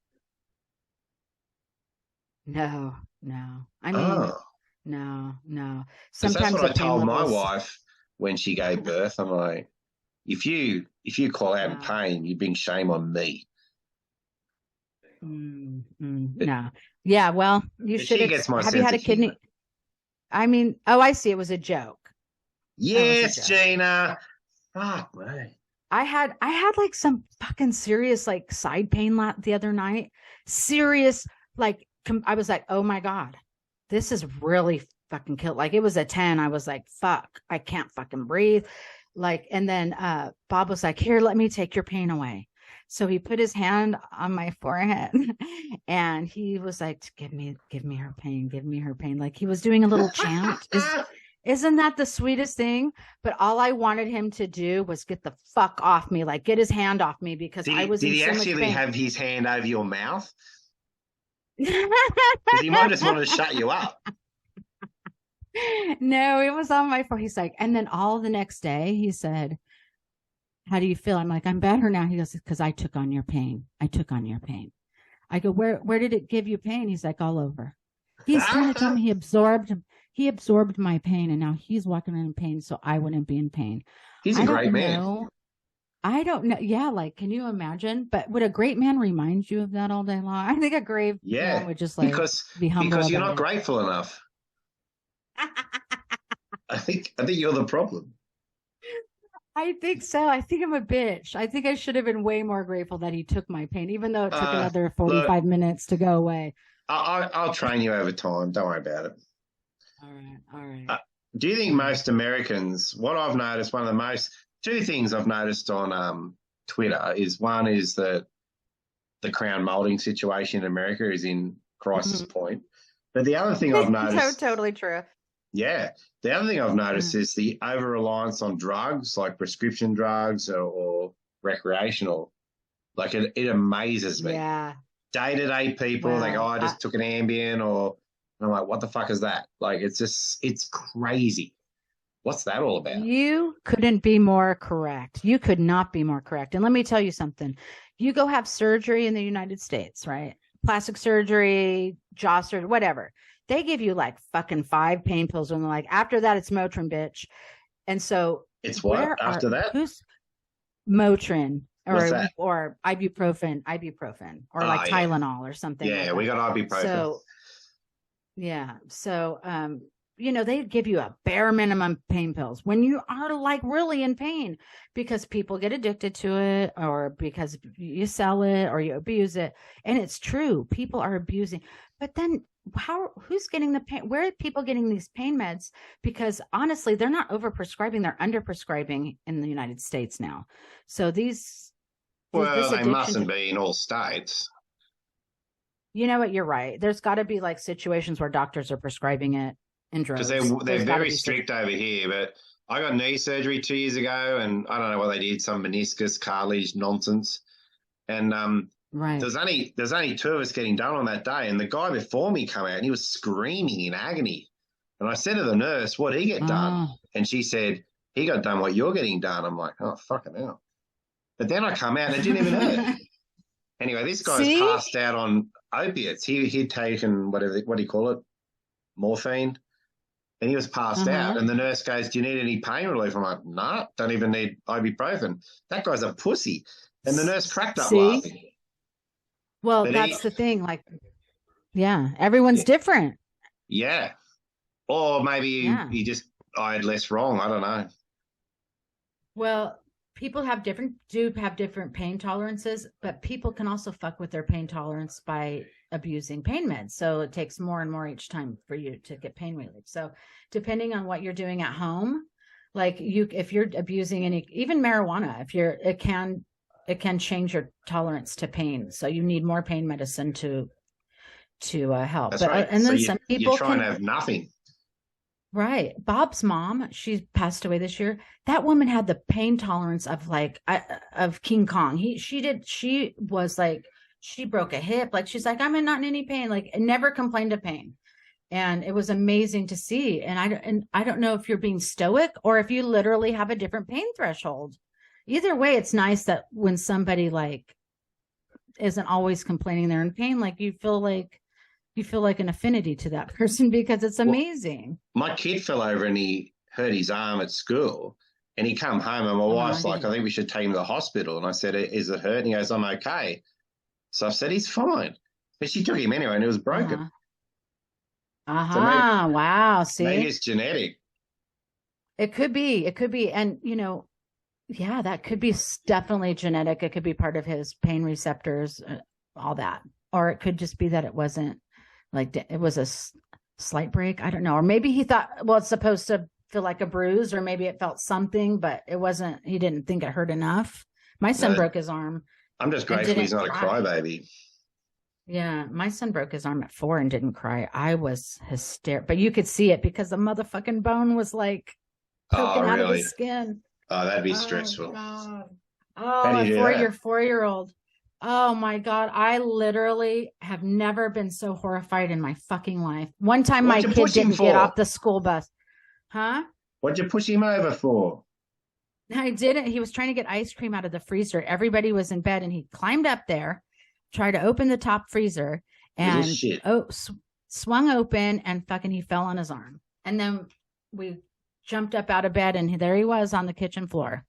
No, no. I mean, Oh, no, no. because that's Sometimes what the I pain told my levels. wife when she gave birth. I'm like, if you call out in No. pain, you bring shame on me. No. Yeah, well, you But should she gets my have you sense had of a humor. kidney? I mean, oh, I see. It was a joke. That was a Yes, joke. Gina. Fuck, mate. I had like some fucking serious like side pain the other night. Serious, like I was like, oh my God, this is really fucking killed. Like it was a 10. I was like, fuck, I can't fucking breathe. Like, and then Bob was like, here, let me take your pain away. So he put his hand on my forehead and he was like, give me her pain, give me her pain. Like he was doing a little chant. Isn't that the sweetest thing? But all I wanted him to do was get the fuck off me, like get his hand off me because I was Did in he so much actually pain. have his hand over your mouth? Because he might just want to shut you up. No, it was on my phone. He's like, and then all the next day he said, how do you feel? I'm like, I'm better now. He goes, because I took on your pain. I took on your pain. I go, where did it give you pain? He's like, all over. He's trying to tell me he absorbed my pain and now he's walking in pain so I wouldn't be in pain. He's a I great don't man. know. I don't know. Yeah, like, can you imagine? But would a great man remind you of that all day long? I think a great man would just like because be humble you're about not it. grateful enough. I think you're the problem. I think so. I think I'm a bitch. I think I should have been way more grateful that he took my pain, even though it took another Look, 45 minutes to go away. I'll train you over time. Don't worry about it. All right. All right. Do you think most Americans, what I've noticed, two things I've noticed on Twitter is one is that the crown molding situation in America is in crisis point. But the other thing I've noticed. Totally true. Yeah. The other thing I've noticed is the over reliance on drugs, like prescription drugs or recreational. Like it amazes me. Yeah. Day-to-day people, they go, I just took an Ambien, or I'm like, what the fuck is that? Like, it's crazy. What's that all about? You couldn't be more correct. You could not be more correct. And let me tell you something. You go have surgery in the United States, right? Plastic surgery, jaw surgery, whatever. They give you like fucking 5 pain pills and they're like, after that, it's Motrin, bitch. And so it's what after that? Who's Motrin? Or ibuprofen, or like Tylenol or something. Yeah, like we got ibuprofen. So, they give you a bare minimum pain pills when you are like really in pain because people get addicted to it or because you sell it or you abuse it. And it's true. People are abusing. But then who's getting the pain? Where are people getting these pain meds? Because honestly, they're not overprescribing. They're underprescribing in the United States now. So they mustn't be in all states. You know what? You're right. There's got to be like situations where doctors are prescribing it in droves. Because they're very strict over here. But I got knee surgery 2 years ago, and I don't know what they did, some meniscus cartilage nonsense. And right. there's only 2 of us getting done on that day, and the guy before me came out and he was screaming in agony. And I said to the nurse, "What'd he get done?" And she said, "He got done what you're getting done." I'm like, "Oh, fucking hell!" But then I come out and it didn't even hurt. Anyway, this guy's passed out on opiates. He'd taken what do you call it, morphine, and he was passed out. And the nurse goes, "Do you need any pain relief?" I'm like, "Nah, don't even need ibuprofen." That guy's a pussy. And the nurse cracked up laughing. Well, that's the thing. Like, yeah, everyone's different. Yeah. Or maybe he just eyed less wrong. I don't know. Well, people have different pain tolerances, but people can also fuck with their pain tolerance by abusing pain meds. So it takes more and more each time for you to get pain relief. So depending on what you're doing at home, like if you're abusing even marijuana, it can change your tolerance to pain. So you need more pain medicine to help. That's right. And then some people you're trying to have nothing. Right. Bob's mom, she passed away this year. That woman had the pain tolerance of King Kong. She was like, she broke a hip. Like, she's like, I'm not in any pain. Like, never complained of pain. And it was amazing to see. And I don't know if you're being stoic or if you literally have a different pain threshold. Either way, it's nice that when somebody like isn't always complaining they're in pain, like you feel like an affinity to that person because it's amazing. Well, my kid fell over and he hurt his arm at school, and he come home and my wife's like, I think we should take him to the hospital. And I said, is it hurt? And he goes, I'm okay. So I said, he's fine. But she took him anyway and it was broken. So Wow. See, maybe it's genetic. It could be. And, yeah, that could be definitely genetic. It could be part of his pain receptors, all that. Or it could just be that it wasn't like it was a slight break. I don't know. Or maybe he thought, well, it's supposed to feel like a bruise, or maybe it felt something, but it wasn't. He didn't think it hurt enough. My son broke his arm. I'm just grateful he's not a crybaby. Yeah, my son broke his arm at 4 and didn't cry. I was hysterical, but you could see it because the motherfucking bone was like poking out of his skin. Oh, that'd be stressful. God. Your 4-year-old. Oh my God. I literally have never been so horrified in my fucking life. One time my kid didn't get off the school bus. Huh? What'd you push him over for? I didn't. He was trying to get ice cream out of the freezer. Everybody was in bed and he climbed up there, tried to open the top freezer, and swung open, and fucking he fell on his arm. And then we jumped up out of bed and there he was on the kitchen floor.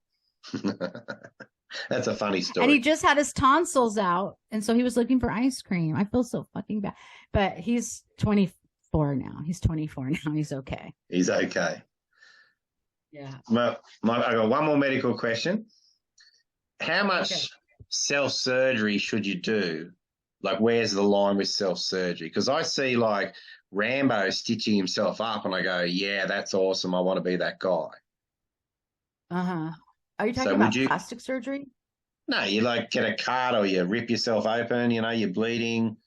That's a funny story. And he just had his tonsils out. And so he was looking for ice cream. I feel so fucking bad. But he's 24 now. He's okay. He's okay. Yeah. I got one more medical question. How much self-surgery should you do? Like, where's the line with self-surgery? Because I see like Rambo stitching himself up and I go, yeah, that's awesome. I want to be that guy. Are you talking about plastic surgery? No, you like get a cut or you rip yourself open, you're bleeding.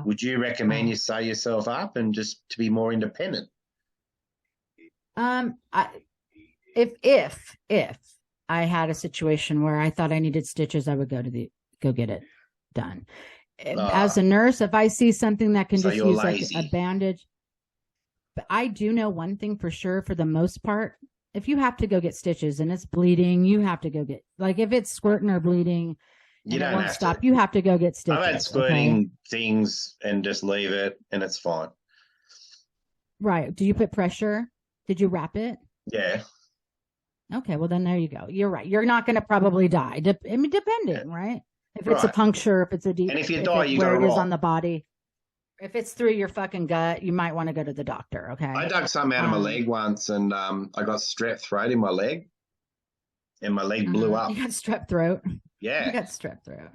Would you recommend you sew yourself up and just to be more independent? If I had a situation where I thought I needed stitches, I would go get it done. As a nurse, if I see something that can just use like a bandage. But I do know one thing for sure, for the most part, if you have to go get stitches and it's bleeding, you have to go get, like, if it's squirting or bleeding and it won't stop, you have to go get stitches. I've had squirting things and just leave it and it's fine. Right. Do you put pressure? Did you wrap it? Yeah. Okay. Well, then there you go. You're right. You're not going to probably die. Depending, right? If it's a puncture, if it's a deep, and if you die, you got where it is on the body. If it's through your fucking gut, you might want to go to the doctor. Okay. I dug some out of my leg once, and I got strep throat in my leg, and my leg blew up. You got strep throat. Yeah. You got strep throat.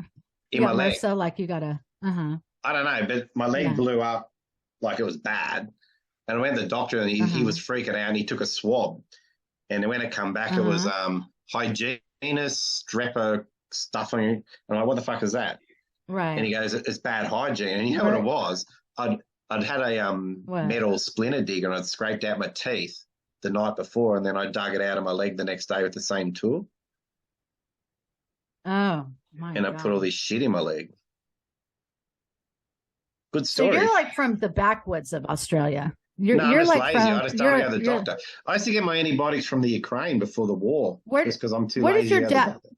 In my leg. So like you got to. I don't know, but my leg blew up like it was bad, and I went to the doctor, and he was freaking out, and he took a swab, and when it come back, it was hygienus strep stuffing, and I'm like, what the fuck is that? Right. And he goes, it's bad hygiene. And you know what it was? I'd had a metal splinter digger and I'd scraped out my teeth the night before, and then I dug it out of my leg the next day with the same tool. Oh, my God. And I put all this shit in my leg. Good story. So you're like from the backwoods of Australia. I'm just lazy. I just don't go to the doctor. I used to get my antibiotics from the Ukraine before the war just because I'm too lazy to go to the doctor.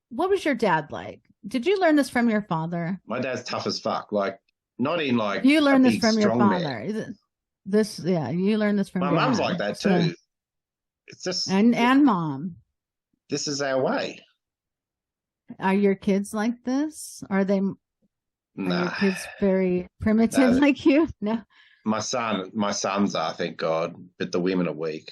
What was your dad like? Did you learn this from your father? My dad's tough as fuck. Like, not in like you learned this from your father. Man. You learned this from my mum's like that too. So, it's just and mom. This is our way. Are your kids like this? Are they? Nah. Are your kids very primitive like you? No. My sons are, thank God, but the women are weak.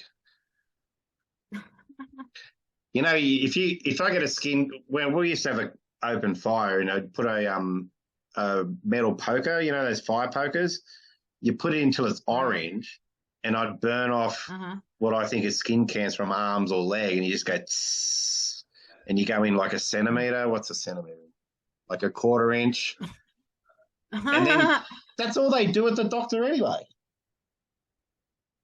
If I get a skin, we used to have an open fire, and I'd put a metal poker, those fire pokers. You put it until it's orange, and I'd burn off what I think is skin cancer from arms or leg, and you just go, tss, and you go in like a centimeter. What's a centimeter? Like a quarter inch. And then that's all they do at the doctor anyway.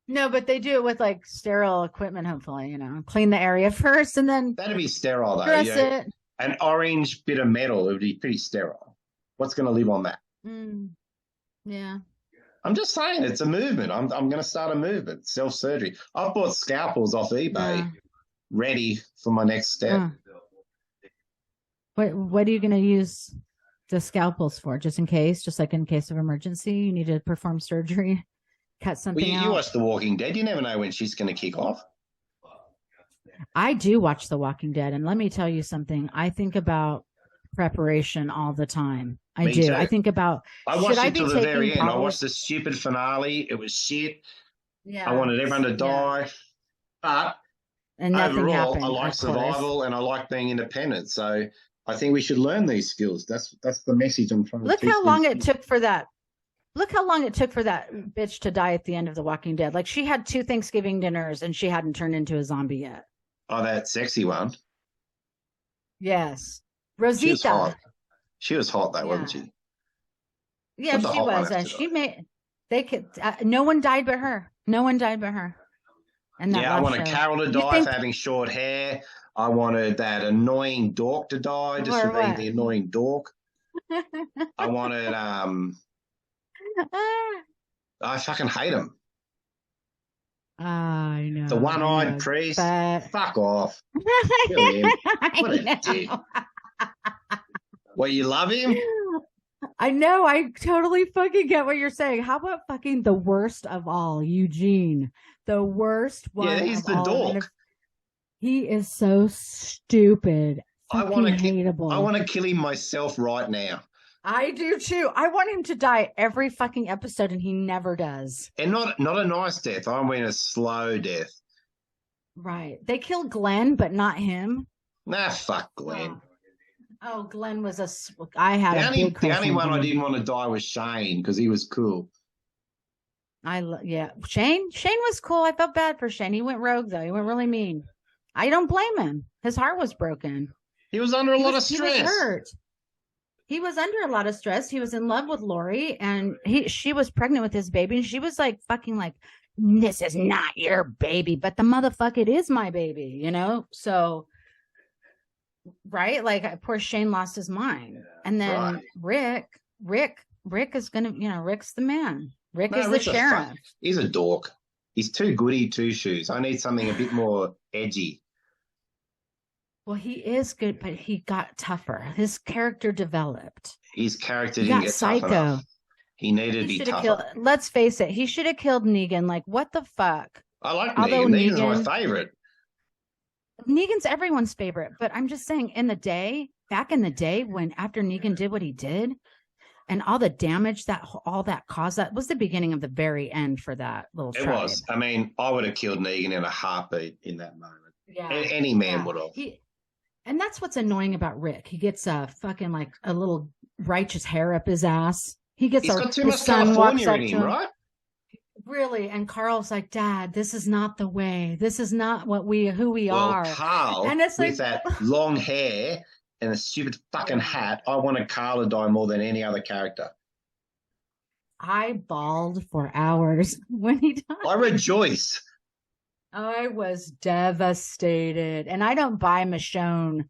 No, but they do it with like sterile equipment, hopefully, clean the area first and then. That'd be sterile though. Dress it. An orange bit of metal, it would be pretty sterile. What's going to live on that? Yeah. I'm just saying it's a movement. I'm going to start a movement, self-surgery. I've bought scalpels off eBay ready for my next step. What are you going to use the scalpels for? Just in case, just like in case of emergency, you need to perform surgery, cut something Well, out. you watch The Walking Dead. You never know when she's going to kick off. I do watch The Walking Dead, and let me tell you something. I think about preparation all the time. I do. Too. I think about. I watched it till the very end. I watched the stupid finale. It was shit. Yeah. I wanted everyone to die, but overall, happened, I like survival and I like being independent. So I think we should learn these skills. That's the message I'm trying to teach. Look how long it took for that. Look how long it took for that bitch to die at the end of The Walking Dead. Like, she had 2 Thanksgiving dinners and she hadn't turned into a zombie yet. Oh, that sexy one. Yes. Rosita. She was hot though, wasn't she? Yeah, she was. She made. They could. No one died but her. No one died but her. And I wanted Carol to die for having short hair. I wanted that annoying dork to die just for being the annoying dork. I wanted. I fucking hate him. I know. The one-eyed priest. Fuck off. What a dick. Well, you love him? I know. I totally fucking get what you're saying. How about fucking the worst of all, Eugene? The worst one. Yeah, he's the dork. He is so stupid. I want to kill him myself right now. I do too. I want him to die every fucking episode, and he never does. And not a nice death. I mean a slow death. Right. They killed Glenn, but not him. Nah, fuck Glenn. Oh, Glenn was I had a big crush. The only one I didn't want to die was Shane because he was cool. Shane was cool. I felt bad for Shane. He went rogue though. He went really mean. I don't blame him. His heart was broken. He was under a lot of stress. He was hurt. He was under a lot of stress. He was in love with Lori, and she was pregnant with his baby, and she was like fucking like, this is not your baby, but the motherfucker, it is my baby, you know? So, right? Like, poor Shane lost his mind. And then Rick is gonna, Rick's the man. Rick's the sheriff. He's a dork. He's too goody two shoes. I need something a bit more edgy. Well, he is good, but he got tougher. His character developed. His character didn't get psycho. Tough enough. He needed to be tougher. Let's face it. He should have killed Negan. Like, what the fuck? I like Negan. Negan's my favorite. Negan's everyone's favorite. But I'm just saying, back in the day, when after Negan did what he did, and all the damage that caused, that was the beginning of the very end for that little tribe. It was. I mean, I would have killed Negan in a heartbeat in that moment. Yeah. Any man would have. And that's what's annoying about Rick. He gets a fucking like a little righteous hair up his ass. He's got too much California in him, right? Really. And Carl's like, Dad, this is not the way. This is not who we are. Carl, and it's with that long hair and a stupid fucking hat, I wanted Carl to die more than any other character. I bawled for hours when he died. I rejoiced. I was devastated. And I don't buy Michonne.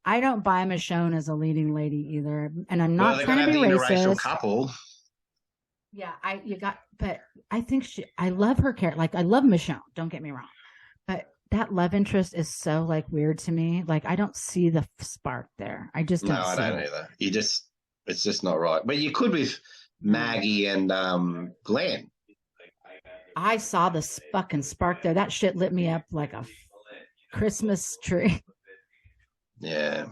I don't buy Michonne as a leading lady either. And I'm not trying to be racist. Interracial couple. Yeah, but I think I love her character. Like, I love Michonne. Don't get me wrong. But that love interest is so like weird to me. Like, I don't see the spark there. I just don't. No, I don't either. It's just not right. But you could with Maggie and Glenn. I saw the fucking spark there. That shit lit me up like a Christmas tree. Yeah.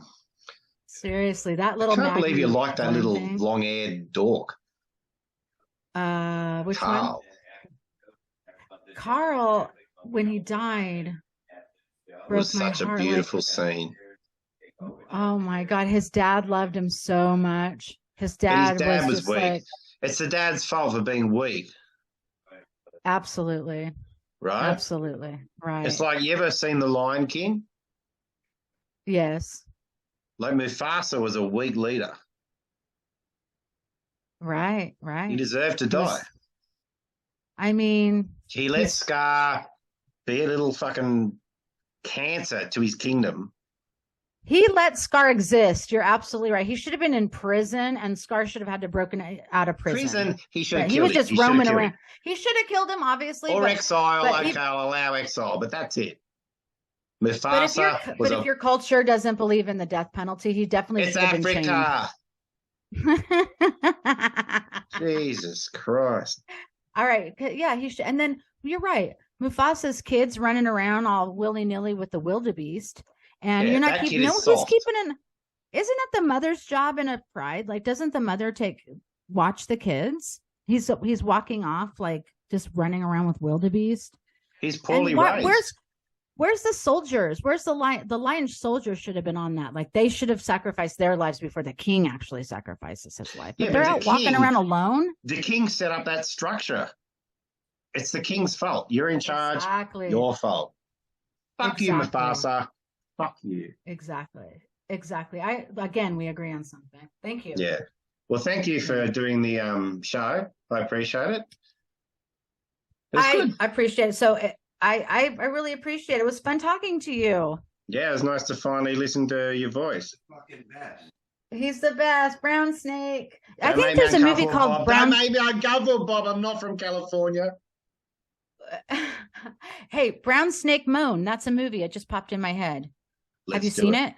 Seriously, that little. I can't believe you like that little long-haired dork. Which Carl. one? Carl, when he died, it was such a beautiful scene. Oh my God, his dad loved him so much. His dad was weak. Like, it's the dad's fault for being weak. Absolutely. Right? Absolutely. Right. It's like, you ever seen The Lion King? Yes. Like, Mufasa was a weak leader. Right. He deserved to die. I mean, he let Scar be a little fucking cancer to his kingdom. He let Scar exist. You're absolutely right. He should have been in prison, and Scar should have had to broken out of prison. He should have He killed was him. just He should have roaming killed around. him. He should have killed him, obviously. Or exile. but Okay, I'll allow exile, but that's it. But if, Mufasa was if your culture doesn't believe in the death penalty, he definitely It's should have Africa. been chained. Jesus Christ. All right. Yeah, he should. And then you're right. Mufasa's kids running around all willy-nilly with the wildebeest. And Yeah, you're not that keeping, kid no is one's soft. keeping an, isn't it the mother's job in a pride? Like, doesn't the mother watch the kids? He's walking off, like just running around with wildebeest. He's poorly And raised. where's the soldiers? Where's the lion? The lion soldiers should have been on that. Like, they should have sacrificed their lives before the king actually sacrifices his life. But Yeah, they're but out the walking king- around alone. The king set up that structure. It's the king's fault. You're in charge. Exactly. Your fault. Fuck you, Exactly. Mufasa. Fuck you. Exactly. We agree on something. Thank you. Yeah. Well, thank you for doing the show. I appreciate it. It was good. I appreciate it. So I really appreciate it. It was fun talking to you. Yeah, it was nice to finally listen to your voice. Fucking best. He's the best. Brown Snake. I Don't think make me there's a movie uncomfortable, called Bob. Brown. Don't make me uncomfortable, Bob. I'm not from California. Hey, Brown Snake Moan. That's a movie. It just popped in my head. Have you seen it?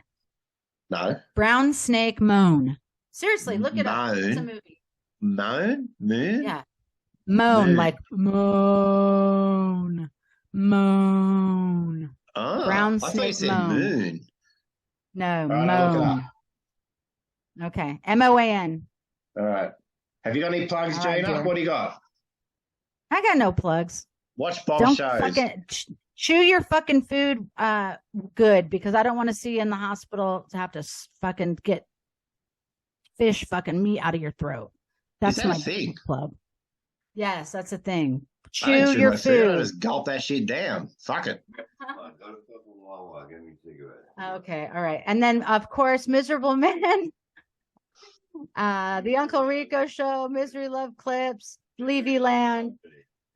No. Brown Snake Moan. Seriously, look it up. It's a Moan? movie. Moon? Moon? Yeah. Moan, Moon. like moan. Moan. Oh, Brown I thought you snake said moan. moon. No, All right, I'll look it moan. Okay. MOAN. All right. Have you got any plugs, All right, Gena? dear. What do you got? I got no plugs. Watch Bob's Don't shows. fucking chew your fucking food good, because I don't want to see you in the hospital to have to fucking get fish fucking meat out of your throat. That's that a my thing? plug. Yes, that's a thing. I don't Chew your my food. I food. just gulp that shit down. Fuck it. Come on, go to fucking Wawa. Give me a cigarette. Okay, all right. And then of course, Miserable Man, the Uncle Rico Show, Misery Love Clips, Levy Land,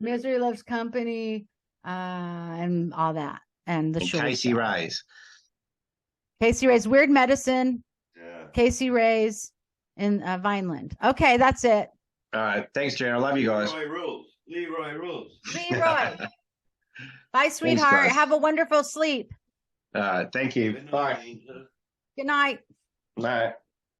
Misery Loves Company, and all that. And the And short Casey show. Ray's. Casey Ray's Weird Medicine, Yeah. Casey Ray's in Vineland. Okay, that's it. All right. Thanks, Gena. I love you guys. Leroy rules. Leroy rules. Leroy. Bye, sweetheart. guys. Have a wonderful sleep. All right. Thank you. Good night, Bye. Angel. Good night. Night.